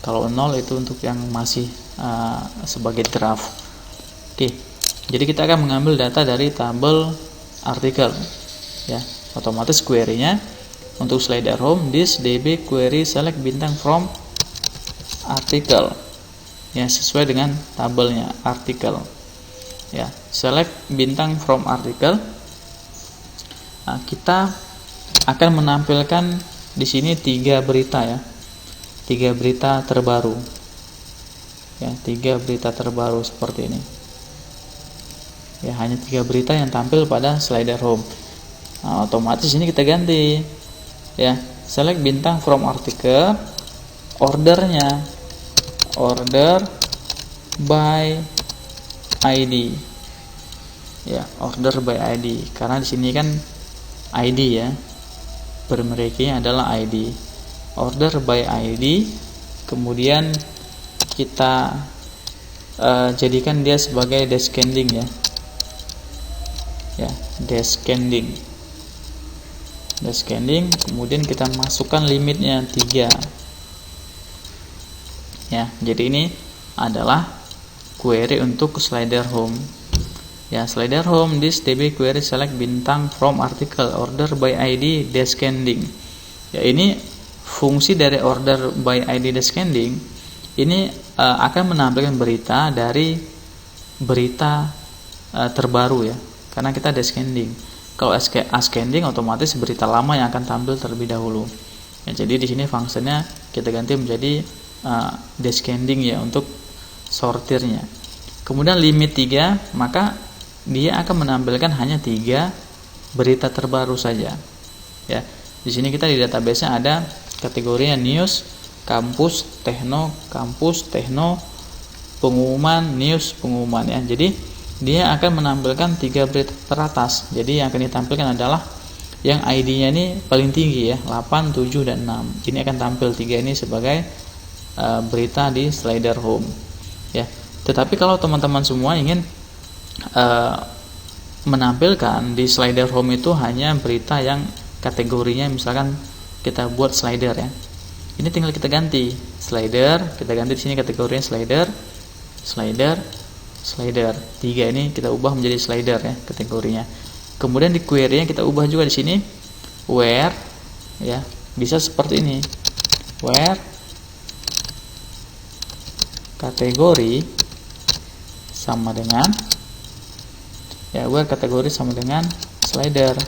A: kalau 0 itu untuk yang masih sebagai draft. Oke, jadi kita akan mengambil data dari tabel artikel ya, otomatis query-nya untuk slider home this db query select bintang from artikel ya, sesuai dengan tabelnya artikel ya, select bintang from artikel. Nah, kita akan menampilkan di sini 3 berita ya, 3 berita terbaru ya, 3 berita terbaru seperti ini ya, hanya 3 berita yang tampil pada slider home. Nah, otomatis ini kita ganti ya, select bintang from artikel, ordernya order by ID ya, order by ID, karena di sini kan ID ya, primernya adalah ID, order by ID, kemudian kita jadikan dia sebagai descending ya, descending, kemudian kita masukkan limitnya 3 ya. Jadi ini adalah query untuk slider home ya, slider home this db query select bintang from article order by ID descending ya. Ini fungsi dari order by ID descending ini akan menampilkan berita dari berita terbaru ya, karena kita descending. Kalau ascending otomatis berita lama yang akan tampil terlebih dahulu ya. Jadi di sini fungsinya kita ganti menjadi descending ya, untuk sortirnya. Kemudian limit 3, maka dia akan menampilkan hanya 3 berita terbaru saja ya. Di sini kita di database-nya ada kategorinya news, kampus, techno, pengumuman, news, pengumuman ya. Jadi dia akan menampilkan 3 berita teratas. Jadi yang akan ditampilkan adalah yang ID-nya ini paling tinggi ya, 8, 7 dan 6. Ini akan tampil 3 ini sebagai berita di slider home ya. Tetapi kalau teman-teman semua ingin menampilkan di slider home itu hanya berita yang kategorinya misalkan kita buat slider ya, ini tinggal kita ganti slider, kita ganti di sini kategorinya slider 3 ini kita ubah menjadi slider ya kategorinya. Kemudian di query-nya kita ubah juga di sini where ya, bisa seperti ini, where kategori sama dengan ya, where kategori sama dengan slider.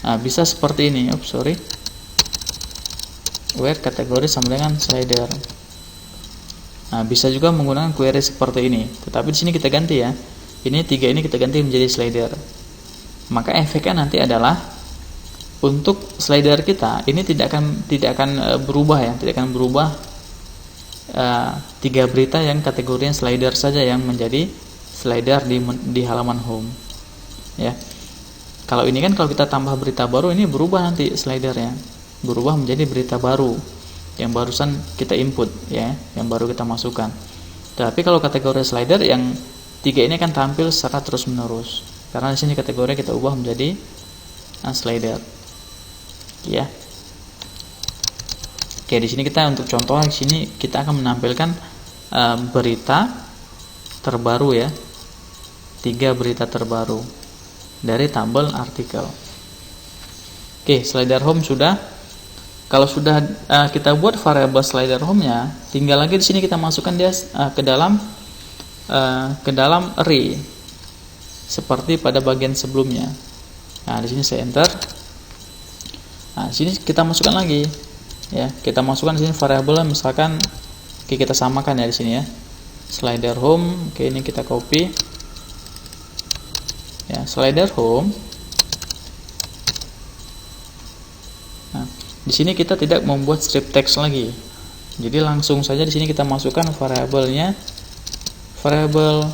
A: Nah, bisa seperti ini, where kategori sama dengan slider. Nah, bisa juga menggunakan query seperti ini, tetapi di sini kita ganti ya, ini 3 ini kita ganti menjadi slider. Maka efeknya nanti adalah untuk slider kita ini tidak akan berubah ya, tidak akan berubah 3 berita yang kategorinya slider saja yang menjadi slider di halaman home ya. Kalau ini kan kalau kita tambah berita baru, ini berubah nanti slidernya, berubah menjadi berita baru yang barusan kita input ya, yang baru kita masukkan. Tapi kalau kategori slider yang 3 ini akan tampil secara terus menerus, karena di sini kategori kita ubah menjadi slider ya. Oke, di sini kita untuk contoh di sini kita akan menampilkan berita terbaru ya, 3 berita terbaru dari tabel artikel. Oke, slider home sudah. Kalau sudah kita buat variabel slider home-nya, tinggal lagi di sini kita masukkan dia ke dalam array seperti pada bagian sebelumnya. Nah, di sini saya enter. Nah, di sini kita masukkan lagi ya. Kita masukkan di sini variabel misalkan kita samakan ya di sini ya. Slider home, ini kita copy. Ya, slider home. Nah, di sini kita tidak membuat strip text lagi. Jadi langsung saja di sini kita masukkan variabelnya, variabel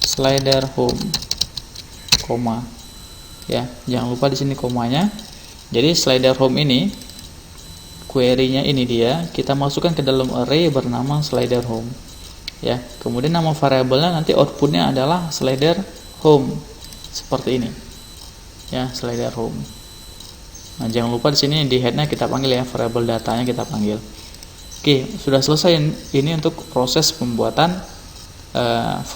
A: slider home, koma. Ya, jangan lupa di sini komanya. Jadi slider home ini, query-nya ini dia, kita masukkan ke dalam array bernama slider home. Ya, kemudian nama variabelnya nanti outputnya adalah slider home seperti ini. Ya, slider home. Nah, jangan lupa di sini di head-nya kita panggil ya, variabel datanya kita panggil. Oke, sudah selesai ini untuk proses pembuatan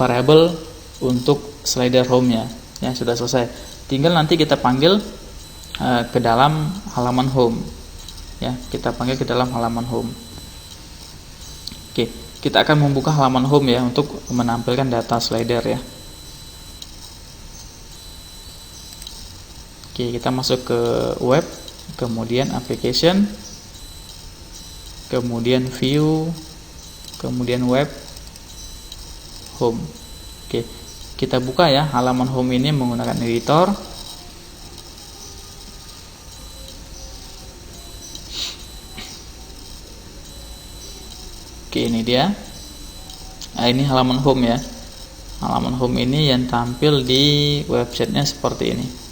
A: variabel untuk slider home-nya. Ya, sudah selesai. Tinggal nanti kita panggil ke dalam halaman home. Ya, kita panggil ke dalam halaman home. Oke, kita akan membuka halaman home ya untuk menampilkan data slider ya. Oke, kita masuk ke web, kemudian application, kemudian view, kemudian web, home. Oke, kita buka ya halaman home ini menggunakan editor. Oke, ini dia. Nah, ini halaman home ya. Halaman home ini yang tampil di websitenya seperti ini.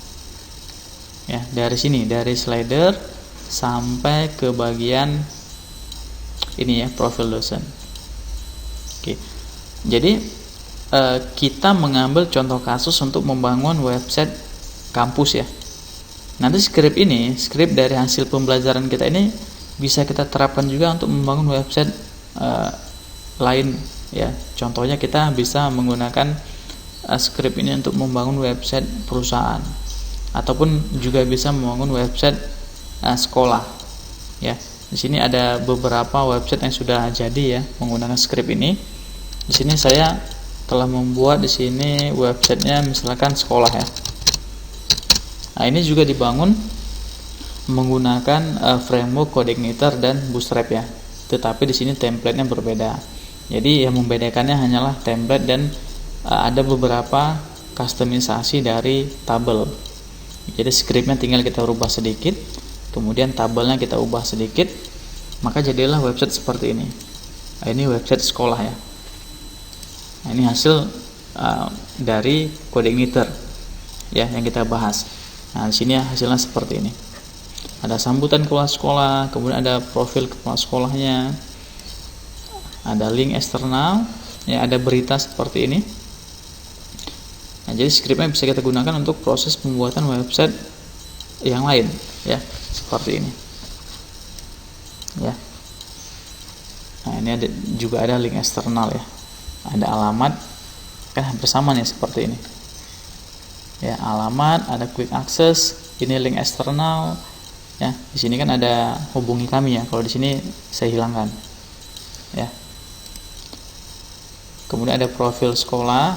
A: Ya, dari sini, dari slider sampai ke bagian ini ya, profil dosen. Oke. Jadi kita mengambil contoh kasus untuk membangun website kampus ya. Nanti script dari hasil pembelajaran kita ini bisa kita terapkan juga untuk membangun website lain ya. Contohnya kita bisa menggunakan script ini untuk membangun website perusahaan, ataupun juga bisa membangun website sekolah ya. Di sini ada beberapa website yang sudah jadi ya menggunakan script ini. Di sini saya telah membuat di sini websitenya misalkan sekolah ya. Nah, ini juga dibangun menggunakan framework Codeigniter dan Bootstrap ya. Tetapi di sini template-nya berbeda. Jadi yang membedakannya hanyalah template dan ada beberapa kustomisasi dari tabel. Jadi scriptnya tinggal kita rubah sedikit, kemudian tabelnya kita ubah sedikit, maka jadilah website seperti ini. Nah, ini website sekolah ya. Nah, ini hasil dari Codeigniter ya yang kita bahas. Nah, di sini hasilnya seperti ini. Ada sambutan kepala sekolah, kemudian ada profil kepala sekolahnya, ada link eksternal, ya ada berita seperti ini. Nah, jadi scriptnya bisa kita gunakan untuk proses pembuatan website yang lain, ya seperti ini. Ya. Nah, ini juga ada link eksternal ya. Ada alamat, kan hampir sama nih seperti ini. Ya, alamat, ada quick access, ini link eksternal. Ya, di sini kan ada hubungi kami ya. Kalau di sini saya hilangkan. Ya. Kemudian ada profil sekolah.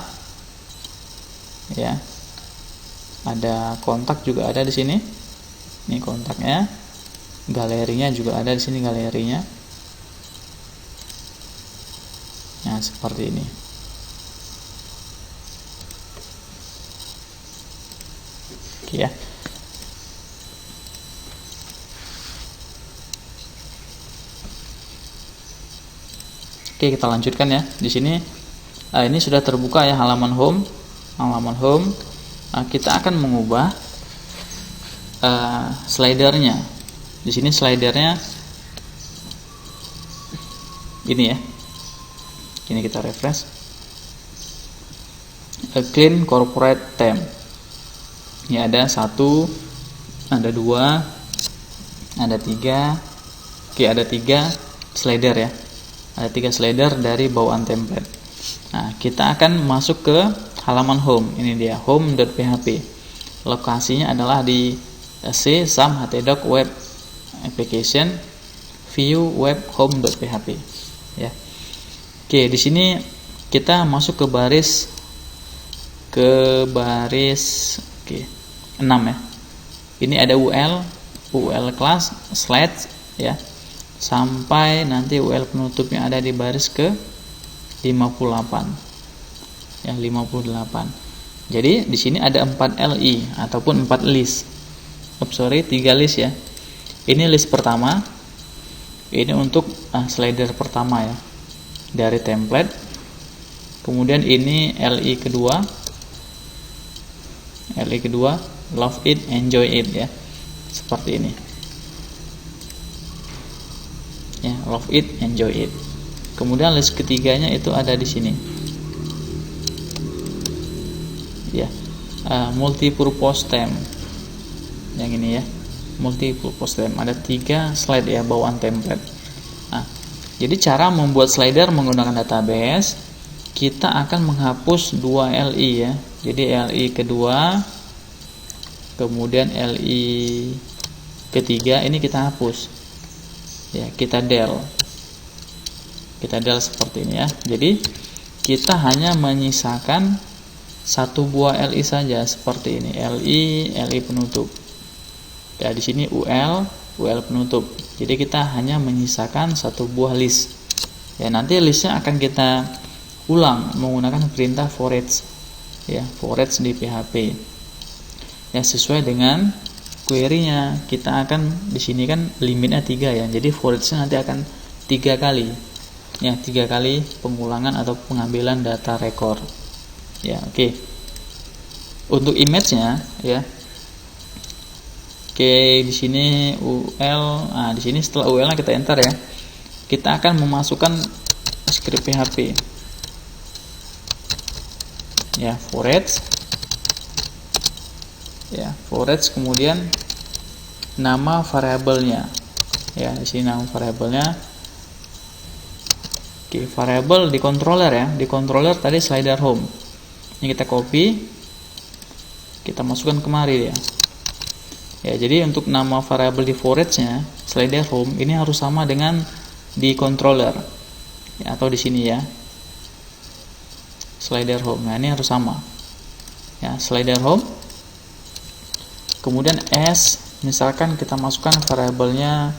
A: Ya. Ada kontak juga ada di sini. Ini kontaknya. Galerinya juga ada di sini galerinya. Nah, seperti ini. Oke ya. Oke, kita lanjutkan ya. Di sini ini sudah terbuka ya halaman home. kita akan mengubah slidernya. Di sini slidernya ini ya. Ini kita refresh. A clean corporate theme. Ini ada 1, ada 2, ada 3. Oke, ada 3 slider ya. Ada 3 slider dari bawaan template. Nah, kita akan masuk ke halaman home. Ini dia, home.php. Lokasinya adalah di C sum htdoc web application view web home.php ya. Oke, di sini kita masuk ke baris 6 ya. Ini ada UL class slides ya, sampai nanti UL penutupnya ada di baris ke 58 ya, 58. Jadi di sini ada 4 LI ataupun 4 list. 3 list ya. Ini list pertama. Ini untuk slider pertama ya, dari template. Kemudian ini LI kedua. LI kedua, love it, enjoy it ya. Seperti ini. Ya, love it, enjoy it. Kemudian list ketiganya itu ada di sini. Ya. Multi-purpose theme. Yang ini ya. Multi-purpose theme. Ada 3 slide ya bawaan template. Nah, jadi cara membuat slider menggunakan database, kita akan menghapus 2 LI ya. Jadi LI kedua, kemudian LI ketiga ini kita hapus. Ya, kita del seperti ini ya. Jadi kita hanya menyisakan 1 buah LI saja seperti ini. LI penutup. Ya, di sini UL penutup. Jadi kita hanya menyisakan 1 buah list. Ya, nanti listnya akan kita ulang menggunakan perintah for each. Ya, for each di PHP. Ya, sesuai dengan query-nya. Kita akan di sini kan limitnya 3 ya. Jadi for each-nya nanti akan 3 kali. Ya, 3 kali pengulangan atau pengambilan data record. Ya, oke. Untuk image-nya ya. Oke, di sini UL. Nah, di sini setelah UL-nya kita enter ya. Kita akan memasukkan script PHP. Ya, for each. Ya, for each, kemudian nama variabelnya. Ya, di sini nama variabelnya. Oke, variabel di controller ya. Di controller tadi slider home. Ini kita copy. Kita masukkan kemari ya. Ya, jadi untuk nama variabel di for each-nya slider home ini harus sama dengan di controller. Ya, atau di sini ya. Slider home. Nah, ini harus sama. Ya, slider home. Kemudian s, misalkan kita masukkan variabelnya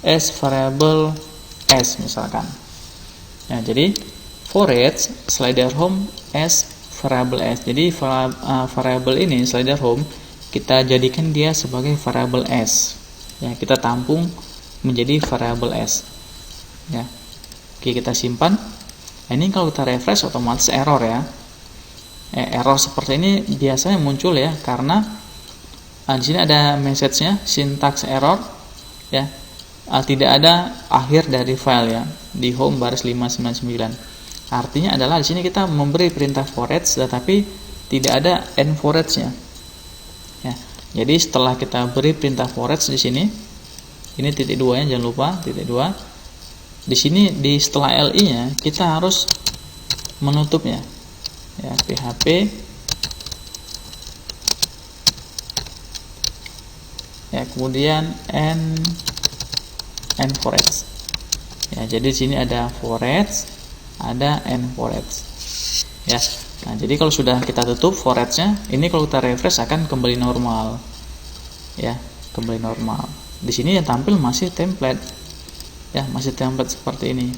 A: s variabel s misalkan. Ya, jadi for each slider home s variabel s. Jadi variabel ini slider home kita jadikan dia sebagai variabel s. Ya, kita tampung menjadi variabel s. Ya. Oke, kita simpan. Nah, ini kalau kita refresh otomatis error ya. Error seperti ini biasanya muncul ya karena di sini ada message-nya syntax error ya. Tidak ada akhir dari file ya di home baris 599. Artinya adalah di sini kita memberi perintah for each tetapi tidak ada end for each-nya. Ya. Jadi setelah kita beri perintah for each di sini, ini titik 2-nya jangan lupa, titik 2. Di sini di setelah LI-nya kita harus menutupnya. Ya, PHP. Ya, kemudian end for each. Ya, jadi di sini ada for each, ada end for each. Ya. Nah, jadi kalau sudah kita tutup for each-nya, ini kalau kita refresh akan kembali normal. Ya, kembali normal. Di sini yang tampil masih template. Ya, masih template seperti ini.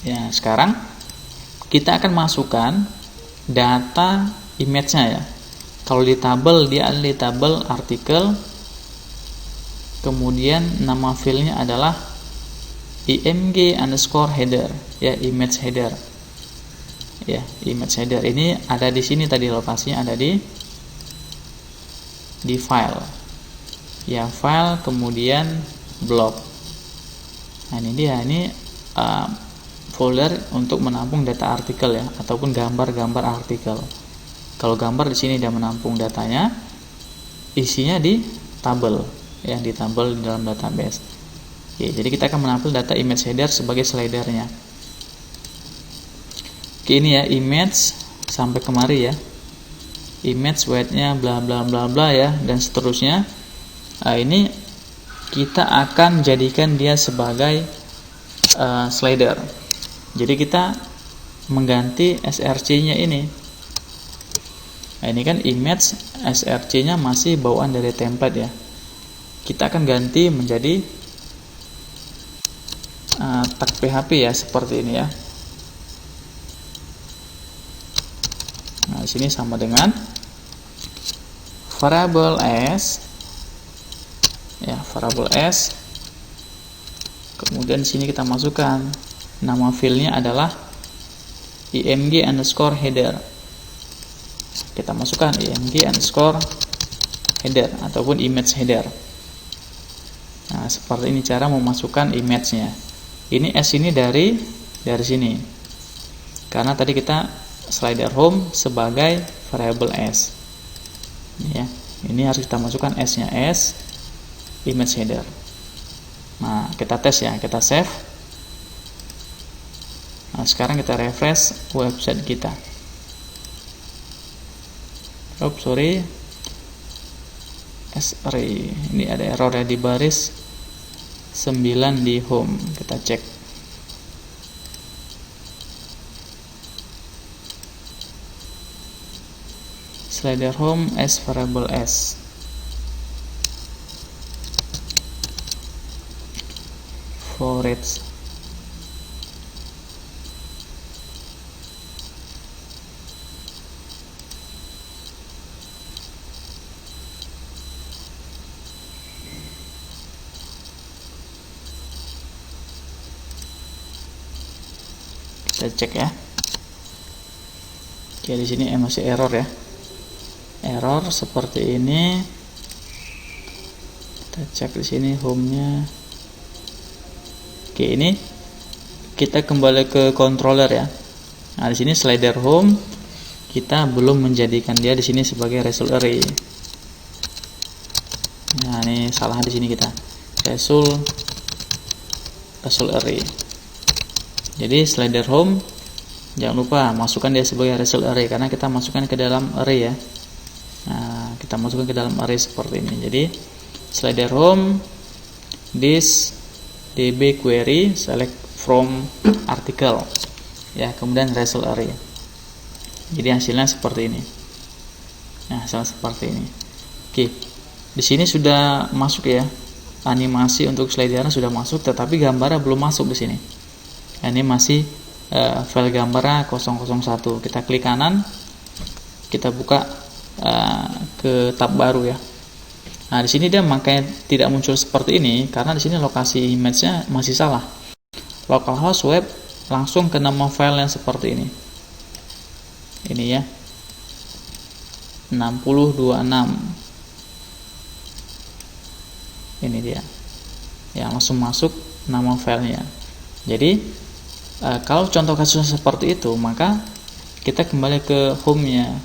A: Ya, sekarang kita akan masukkan data image-nya ya. Kalau di tabel dia ada di tabel artikel. Kemudian nama filenya adalah img_header ya, image header. Ya, image header ini ada di sini tadi lokasinya ada di di file ya, file kemudian blok. Nah ini dia, ini folder untuk menampung data artikel ya, ataupun gambar-gambar artikel. Kalau gambar di sini dia menampung datanya, isinya di tabel ya, di tabel di dalam database. Oke, jadi kita akan menampil data image header sebagai slidernya. Oke, ini ya image sampai kemari ya, image weightnya bla bla bla bla ya, dan seterusnya. Nah, ini kita akan jadikan dia sebagai slider. Jadi kita mengganti src-nya ini. Nah, ini kan image, src-nya masih bawaan dari template ya. Kita akan ganti menjadi tag PHP ya, seperti ini ya. Nah, di sini sama dengan variable s ya, variable s. Kemudian di sini kita masukkan nama filenya adalah img underscore header. Kita masukkan img underscore header ataupun image header. Nah, seperti ini cara memasukkan image-nya. Ini s ini dari sini. Karena tadi kita slider home sebagai variable s. Ya, ini harus kita masukkan s-nya, s image header. Nah, kita tes ya, kita save. Nah, sekarang kita refresh website kita. Sorry, ini ada error ya di baris 9 di home. Kita cek. Slider home as variable s. For it. Kita cek ya. Oke, di sini masih error ya. Error seperti ini. Kita cek di sini home-nya. Oke, ini kita kembali ke controller ya. Nah, di sini slider home kita belum menjadikan dia di sini sebagai result array. Nah, ini salah di sini kita. Result array. Jadi slider home jangan lupa masukkan dia sebagai result array karena kita masukkan ke dalam array ya. Nah, kita masukkan ke dalam array seperti ini. Jadi slider home this db query select from article ya, kemudian result array. Jadi hasilnya seperti ini. Nah, hasilnya seperti ini. Oke, di sini sudah masuk ya, animasi untuk slidernya sudah masuk, tetapi gambarnya belum masuk di sini. Nah, ini masih file gambarnya 001. Kita klik kanan, kita buka ke tab baru ya. Nah, di sini dia makanya tidak muncul seperti ini karena di sini lokasi image-nya masih salah. Localhost web langsung ke nama file yang seperti ini. Ini ya. 6026. Ini dia. Ya, langsung masuk nama filenya. Jadi kalau contoh kasusnya seperti itu, maka kita kembali ke home-nya.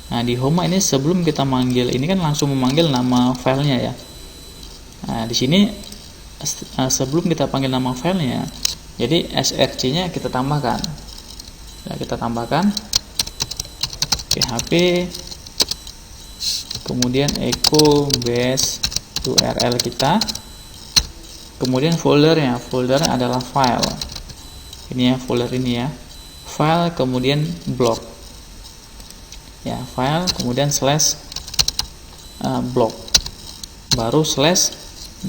A: Nah, di home ini sebelum kita manggil ini kan langsung memanggil nama filenya ya. Nah, di sini sebelum kita panggil nama filenya, jadi src-nya kita tambahkan. Nah, kita tambahkan php, kemudian echo base URL kita, kemudian foldernya adalah file. Ini ya, folder ini ya, file kemudian blok ya, file kemudian slash blok, baru slash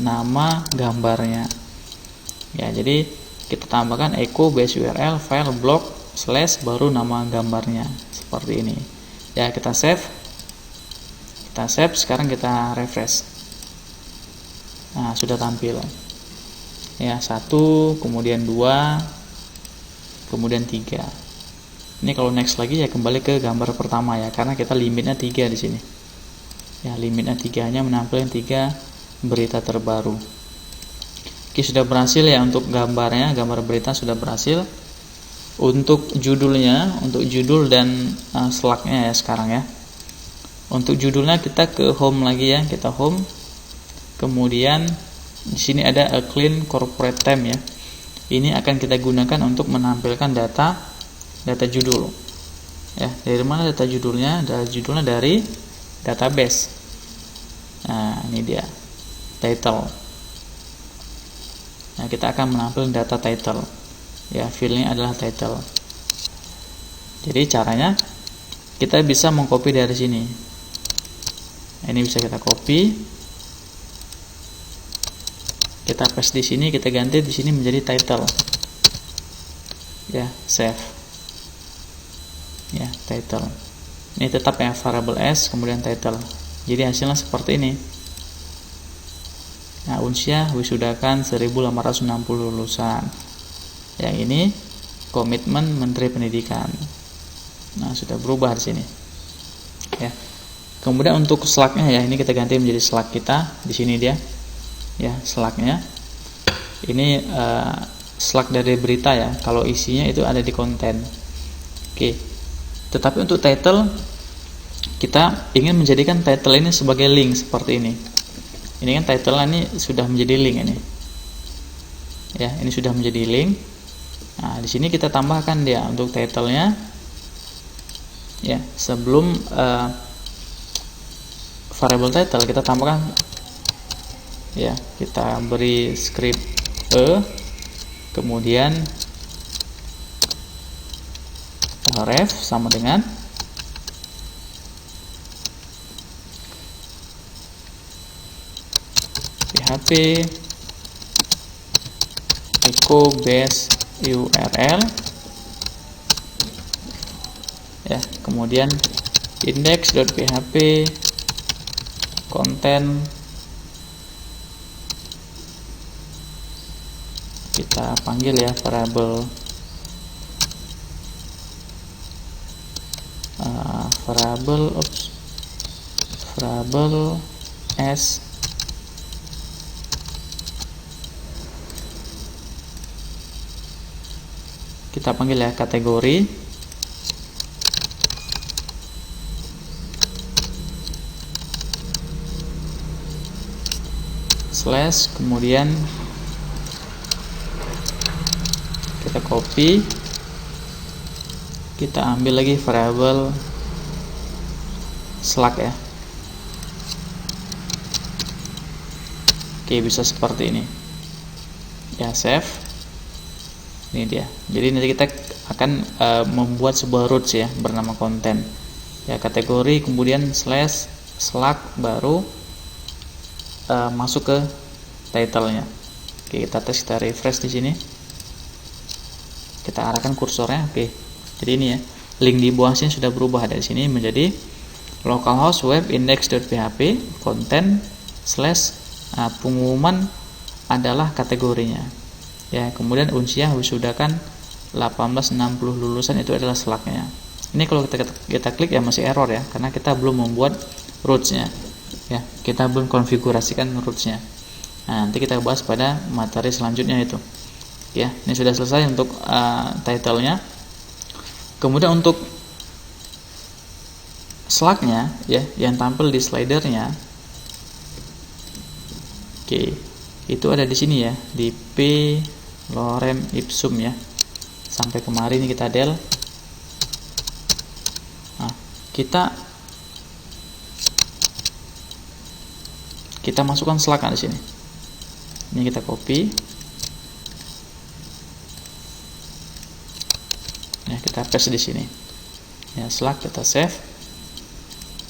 A: nama gambarnya ya. Jadi kita tambahkan echo base URL file blok slash baru nama gambarnya seperti ini ya. Kita save, sekarang kita refresh. Nah, sudah tampil ya, 1 kemudian 2 kemudian 3. Ini kalau next lagi ya kembali ke gambar pertama ya, karena kita limitnya 3 di sini. Ya, limitnya 3, hanya menampilkan 3 berita terbaru. Oke, sudah berhasil ya untuk gambarnya, gambar berita sudah berhasil. Untuk judulnya, untuk judul dan slide-nya ya sekarang ya. Untuk judulnya kita ke home lagi ya, kita home. Kemudian di sini ada a clean corporate theme ya. Ini akan kita gunakan untuk menampilkan data judul. Ya, dari mana data judulnya? Data judulnya dari database. Nah, ini dia title. Nah, kita akan menampilkan data title. Ya, fieldnya adalah title. Jadi caranya kita bisa mengcopy dari sini. Nah, ini bisa kita copy, kita paste di sini, kita ganti di sini menjadi title. Ya, save. Ya, title. Ini tetap ya variable s kemudian title. Jadi hasilnya seperti ini. Nah, Unsyah wisudakan 1860 lulusan. Yang ini komitmen Menteri Pendidikan. Nah, sudah berubah di sini. Ya. Kemudian untuk slide-nya ya, ini kita ganti menjadi slide kita. Di sini dia. Ya, slide-nya. Ini slide dari berita ya. Kalau isinya itu ada di konten. Oke. Tetapi untuk title, kita ingin menjadikan title ini sebagai link seperti ini. Ini kan title-nya ini sudah menjadi link ini. Ya, ini sudah menjadi link. Nah, di sini kita tambahkan dia untuk title-nya. Ya, sebelum variable title kita tambahkan ya, kita beri script kemudian ref sama dengan PHP echo base URL ya, kemudian index.php konten, kita panggil ya variable s kita panggil ya kategori slash, kemudian kita copy, kita ambil lagi variable slug ya. Oke, bisa seperti ini ya, save. Ini dia. Jadi nanti kita akan membuat sebuah routes ya bernama konten ya, kategori kemudian slash slug baru masuk ke title-nya. Oke, kita tes, kita refresh di sini. Kita arahkan kursornya. Oke. Jadi ini ya, link di bawah sini sudah berubah dari sini menjadi localhost web index.php konten slash pengumuman adalah kategorinya. Ya, kemudian Unsyah wisudakan 1860 lulusan itu adalah slug-nya. Ini kalau kita klik ya masih error ya, karena kita belum membuat roots-nya. Ya, kita belum konfigurasikan roots-nya. Nah, nanti kita bahas pada materi selanjutnya itu. Ya, ini sudah selesai untuk title-nya. Kemudian untuk slug-nya ya, yang tampil di slider-nya. Oke, itu ada di sini ya, di P lorem ipsum ya. Sampai kemarin ini kita del. Nah, kita masukkan slug di sini. Ini kita copy. Ya, kita paste di sini. Ya, slug kita save.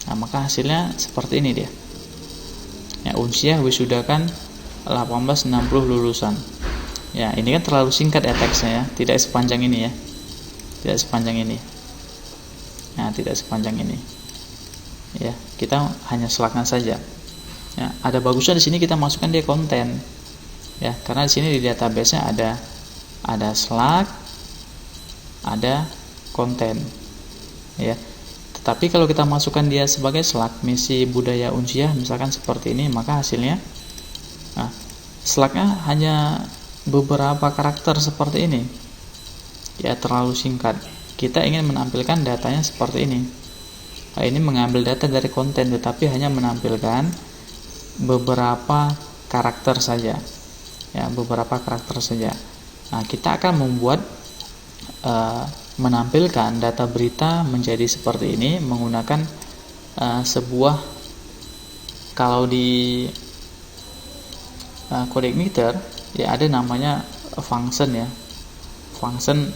A: Nah, maka hasilnya seperti ini dia. Ya, Unsyah wisudakan 1860 lulusan. Ya, ini kan terlalu singkat ya teksnya ya, tidak sepanjang ini ya. Tidak sepanjang ini. Nah, tidak sepanjang ini. Ya, kita hanya slugnya saja. Ya, ada bagusnya di sini kita masukkan dia konten. Ya, karena di sini di database-nya ada slug, ada konten. Ya. Tetapi kalau kita masukkan dia sebagai slug, misi budaya unsiah misalkan seperti ini, maka hasilnya slugnya hanya beberapa karakter seperti ini, ya terlalu singkat. Kita ingin menampilkan datanya seperti ini. Ini mengambil data dari konten tetapi hanya menampilkan beberapa karakter saja, ya beberapa karakter saja. Kita akan membuat menampilkan data berita menjadi seperti ini menggunakan sebuah, kalau di CodeIgniter ya ada namanya function ya, function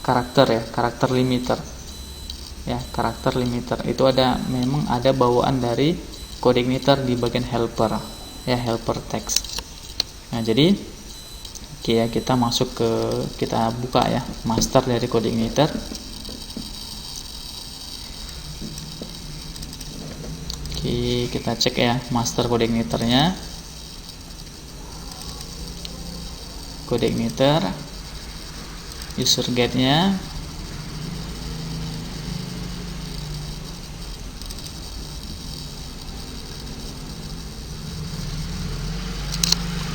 A: karakter ya, karakter limiter ya, karakter limiter itu memang ada bawaan dari CodeIgniter di bagian helper ya, helper text. Nah jadi oke ya, kita buka ya master dari CodeIgniter. Oke, kita cek ya master CodeIgniternya. CodeIgniter user guide-nya.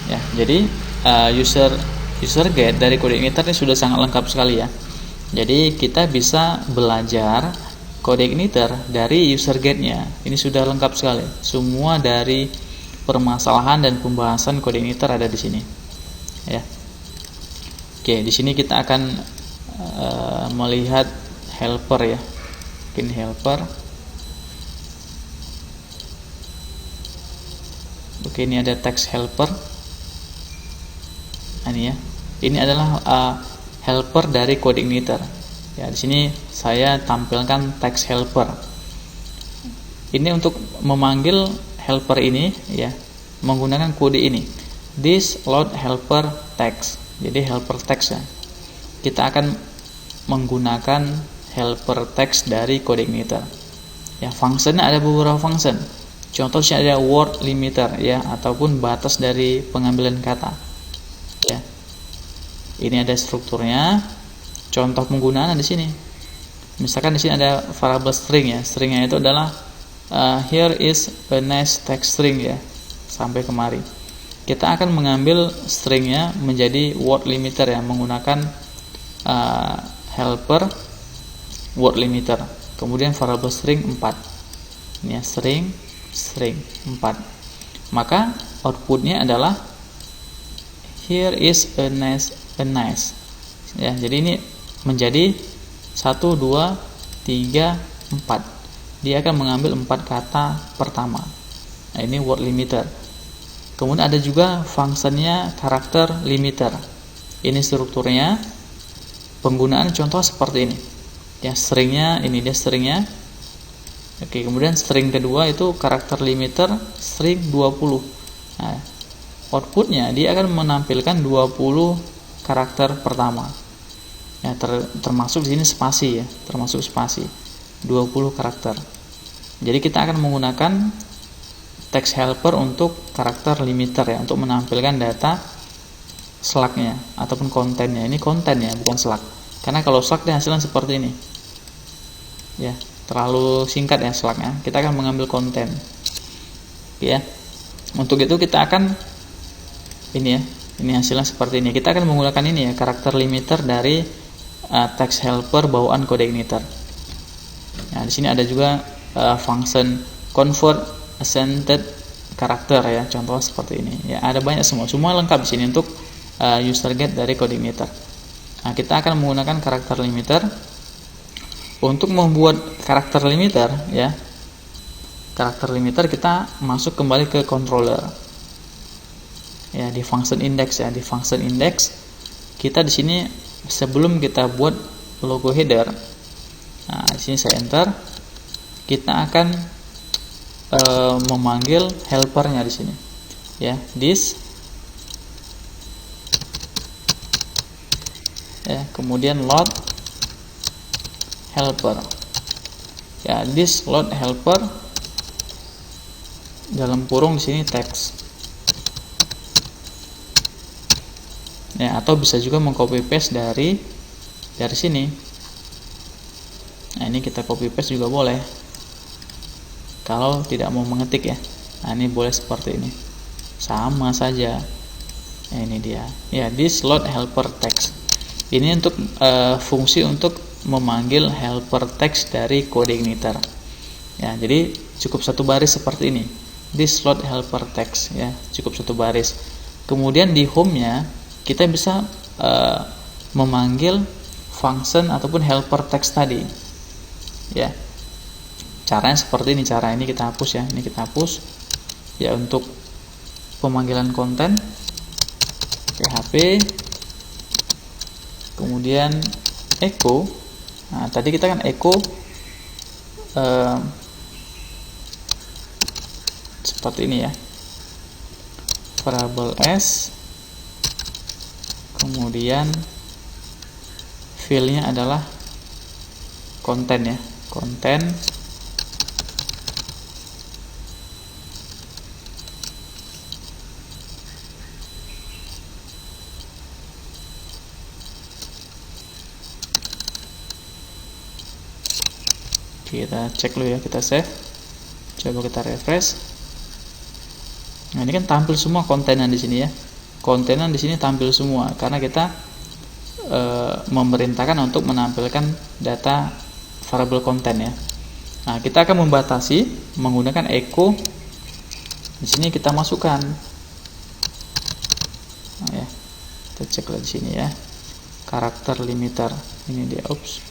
A: Ya, jadi user guide dari CodeIgniter ini sudah sangat lengkap sekali ya. Jadi kita bisa belajar CodeIgniter dari user guide-nya. Ini sudah lengkap sekali. Semua dari permasalahan dan pembahasan CodeIgniter ada di sini. Ya. Oke, di sini kita akan melihat helper ya. Bikin helper. Oke, ini ada text helper. Ini ya. Ini adalah helper dari CodeIgniter. Ya, di sini saya tampilkan text helper. Ini untuk memanggil helper ini ya, menggunakan kode ini. This load helper text. Jadi helper text ya. Kita akan menggunakan helper text dari CodeIgniter. Ya, fungsinya ada beberapa function. Contohnya ada word limiter ya, ataupun batas dari pengambilan kata. Ya. Ini ada strukturnya. Contoh penggunaan di sini. Misalkan di sini ada variable string ya. Stringnya itu adalah here is a nice text string ya. Sampai kemari. Kita akan mengambil stringnya menjadi word limiter ya, menggunakan helper word limiter. Kemudian variable string 4. Ini ya, string 4. Maka outputnya adalah here is a nice ya. Jadi ini menjadi 1, 2, 3, 4. Dia akan mengambil 4 kata pertama. Nah, ini word limiter. Kemudian ada juga fungsinya karakter limiter. Ini strukturnya. Penggunaan contoh seperti ini. Ya, stringnya ini dia stringnya. Oke, kemudian string kedua itu karakter limiter string 20. Nah, outputnya dia akan menampilkan 20 karakter pertama. Ya, termasuk di sini spasi ya, termasuk spasi 20 karakter. Jadi kita akan menggunakan text helper untuk karakter limiter ya, untuk menampilkan data slug-nya ataupun kontennya. Ini konten ya, bukan slug. Karena kalau slug dia hasilnya seperti ini. Ya, terlalu singkat ya slug-nya. Kita akan mengambil konten. Ya. Untuk itu kita akan ini ya, ini hasilnya seperti ini. Kita akan menggunakan ini ya, karakter limiter dari text helper bawaan CodeIgniter. Nah, di sini ada juga function convert accented karakter ya, contoh seperti ini. Ya, ada banyak semua lengkap di sini untuk user guide dari CodeIgniter. Nah, kita akan menggunakan karakter limiter. Untuk membuat karakter limiter ya, karakter limiter kita masuk kembali ke controller. Ya, di function index ya, di function index kita di sini sebelum kita buat logo header. Nah, di sini saya enter. Kita akan memanggil helpernya di sini. Ya, this ya, kemudian load helper. Ya, this load helper dalam kurung di sini text. Ya, atau bisa juga mengcopy paste dari sini. Nah, ini kita copy paste juga boleh kalau tidak mau mengetik ya. Nah, ini boleh seperti ini, sama saja. Nah, ini dia ya, this load helper text. Ini untuk fungsi untuk memanggil helper text dari CodeIgniter ya. Jadi cukup satu baris seperti ini, this load helper text ya, cukup satu baris. Kemudian di home-nya kita bisa memanggil function ataupun helper text tadi ya. Caranya seperti ini, cara ini kita hapus ya, ini kita hapus ya. Untuk pemanggilan konten php, kemudian echo. Nah, tadi kita kan echo seperti ini ya, variable s, kemudian filenya adalah konten ya, konten. Kita cek dulu ya, kita save, coba kita refresh. Nah, ini kan tampil semua kontenan di sini ya, kontenan di sini tampil semua karena kita memerintahkan untuk menampilkan data variable konten ya. Nah, kita akan membatasi menggunakan echo. Di sini kita masukkan, nah, ya, kita cek lagi di sini ya, karakter limiter. Ini dia, ups,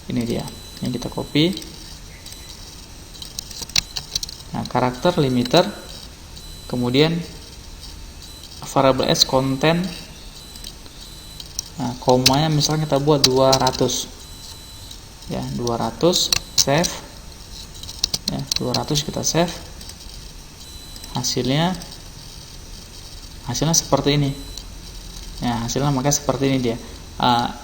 A: ini dia. Yang kita copy. Nah, karakter limiter, kemudian variable s konten. Nah, komanya misalnya kita buat 200 ya, 200, save ya, 200 kita save. Hasilnya seperti ini ya, hasilnya maka seperti ini dia.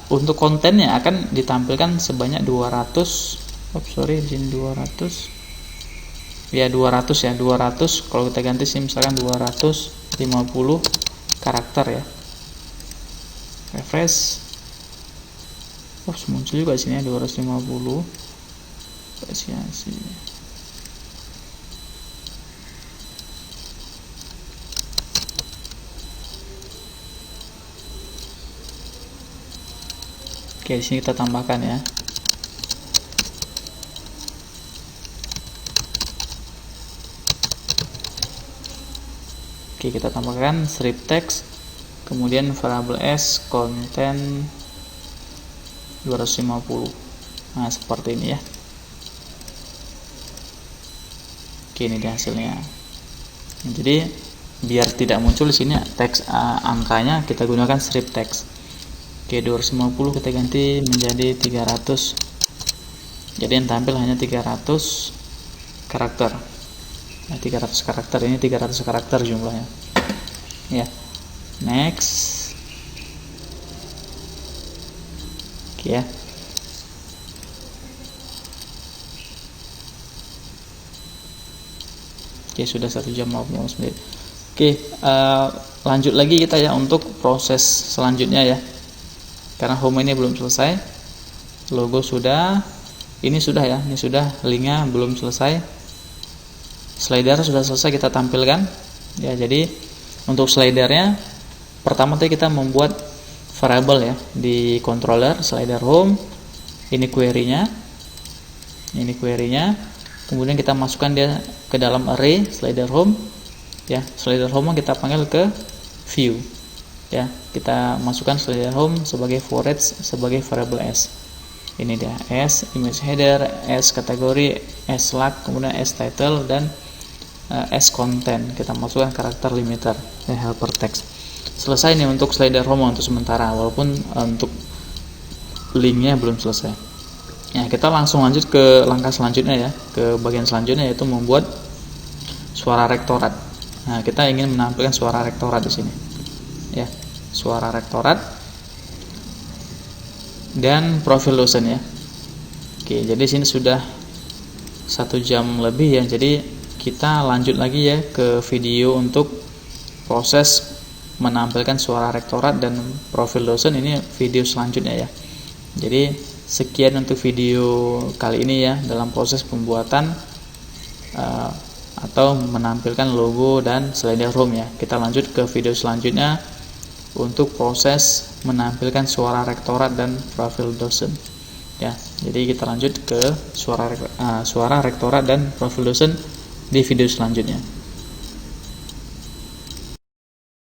A: Untuk kontennya akan ditampilkan sebanyak 200. Di sini 200 ya, 200 ya, 200. Kalau kita ganti sih misalkan 250 karakter ya. Refresh. Muncul juga sini ya, 250. Spesiasi. Oke, di sini kita tambahkan ya. Oke, kita tambahkan strip text, kemudian variable s konten 250. Nah, seperti ini ya. Oke, ini dia hasilnya. Jadi biar tidak muncul di sini teks angkanya, kita gunakan strip text. Oke, 250 kita ganti menjadi 300. Jadi yang tampil hanya 300 karakter. Nah, 300 karakter, ini 300 karakter jumlahnya. Ya. Next. Oke ya. Oke, sudah 1 jam 15 menit. Oke, lanjut lagi kita ya untuk proses selanjutnya ya. Karena home ini belum selesai, logo sudah, ini sudah ya, ini sudah, linknya belum selesai, slider sudah selesai kita tampilkan ya. Jadi untuk slidernya pertama tadi kita membuat variable ya di controller slider home. Ini query-nya, kemudian kita masukkan dia ke dalam array slider home ya. Slider home kita panggil ke view ya, kita masukkan slider home sebagai forage sebagai variable s. Ini dia, s image header, s kategori, s lag, kemudian s title, dan s content. Kita masukkan karakter limiter ya, helper text. Selesai nih untuk slider home untuk sementara, walaupun untuk linknya belum selesai ya. Kita langsung lanjut ke langkah selanjutnya ya, ke bagian selanjutnya, yaitu membuat suara rektorat. Nah, kita ingin menampilkan suara rektorat di sini ya, suara rektorat dan profil dosen ya. Oke, jadi sini sudah 1 jam lebih ya. Jadi kita lanjut lagi ya ke video untuk proses menampilkan suara rektorat dan profil dosen. Ini video selanjutnya ya. Jadi sekian untuk video kali ini ya, dalam proses pembuatan atau menampilkan logo dan slider home ya. Kita lanjut ke video selanjutnya untuk proses menampilkan suara rektorat dan profil dosen ya. Jadi kita lanjut ke suara rektorat dan profil dosen di video selanjutnya.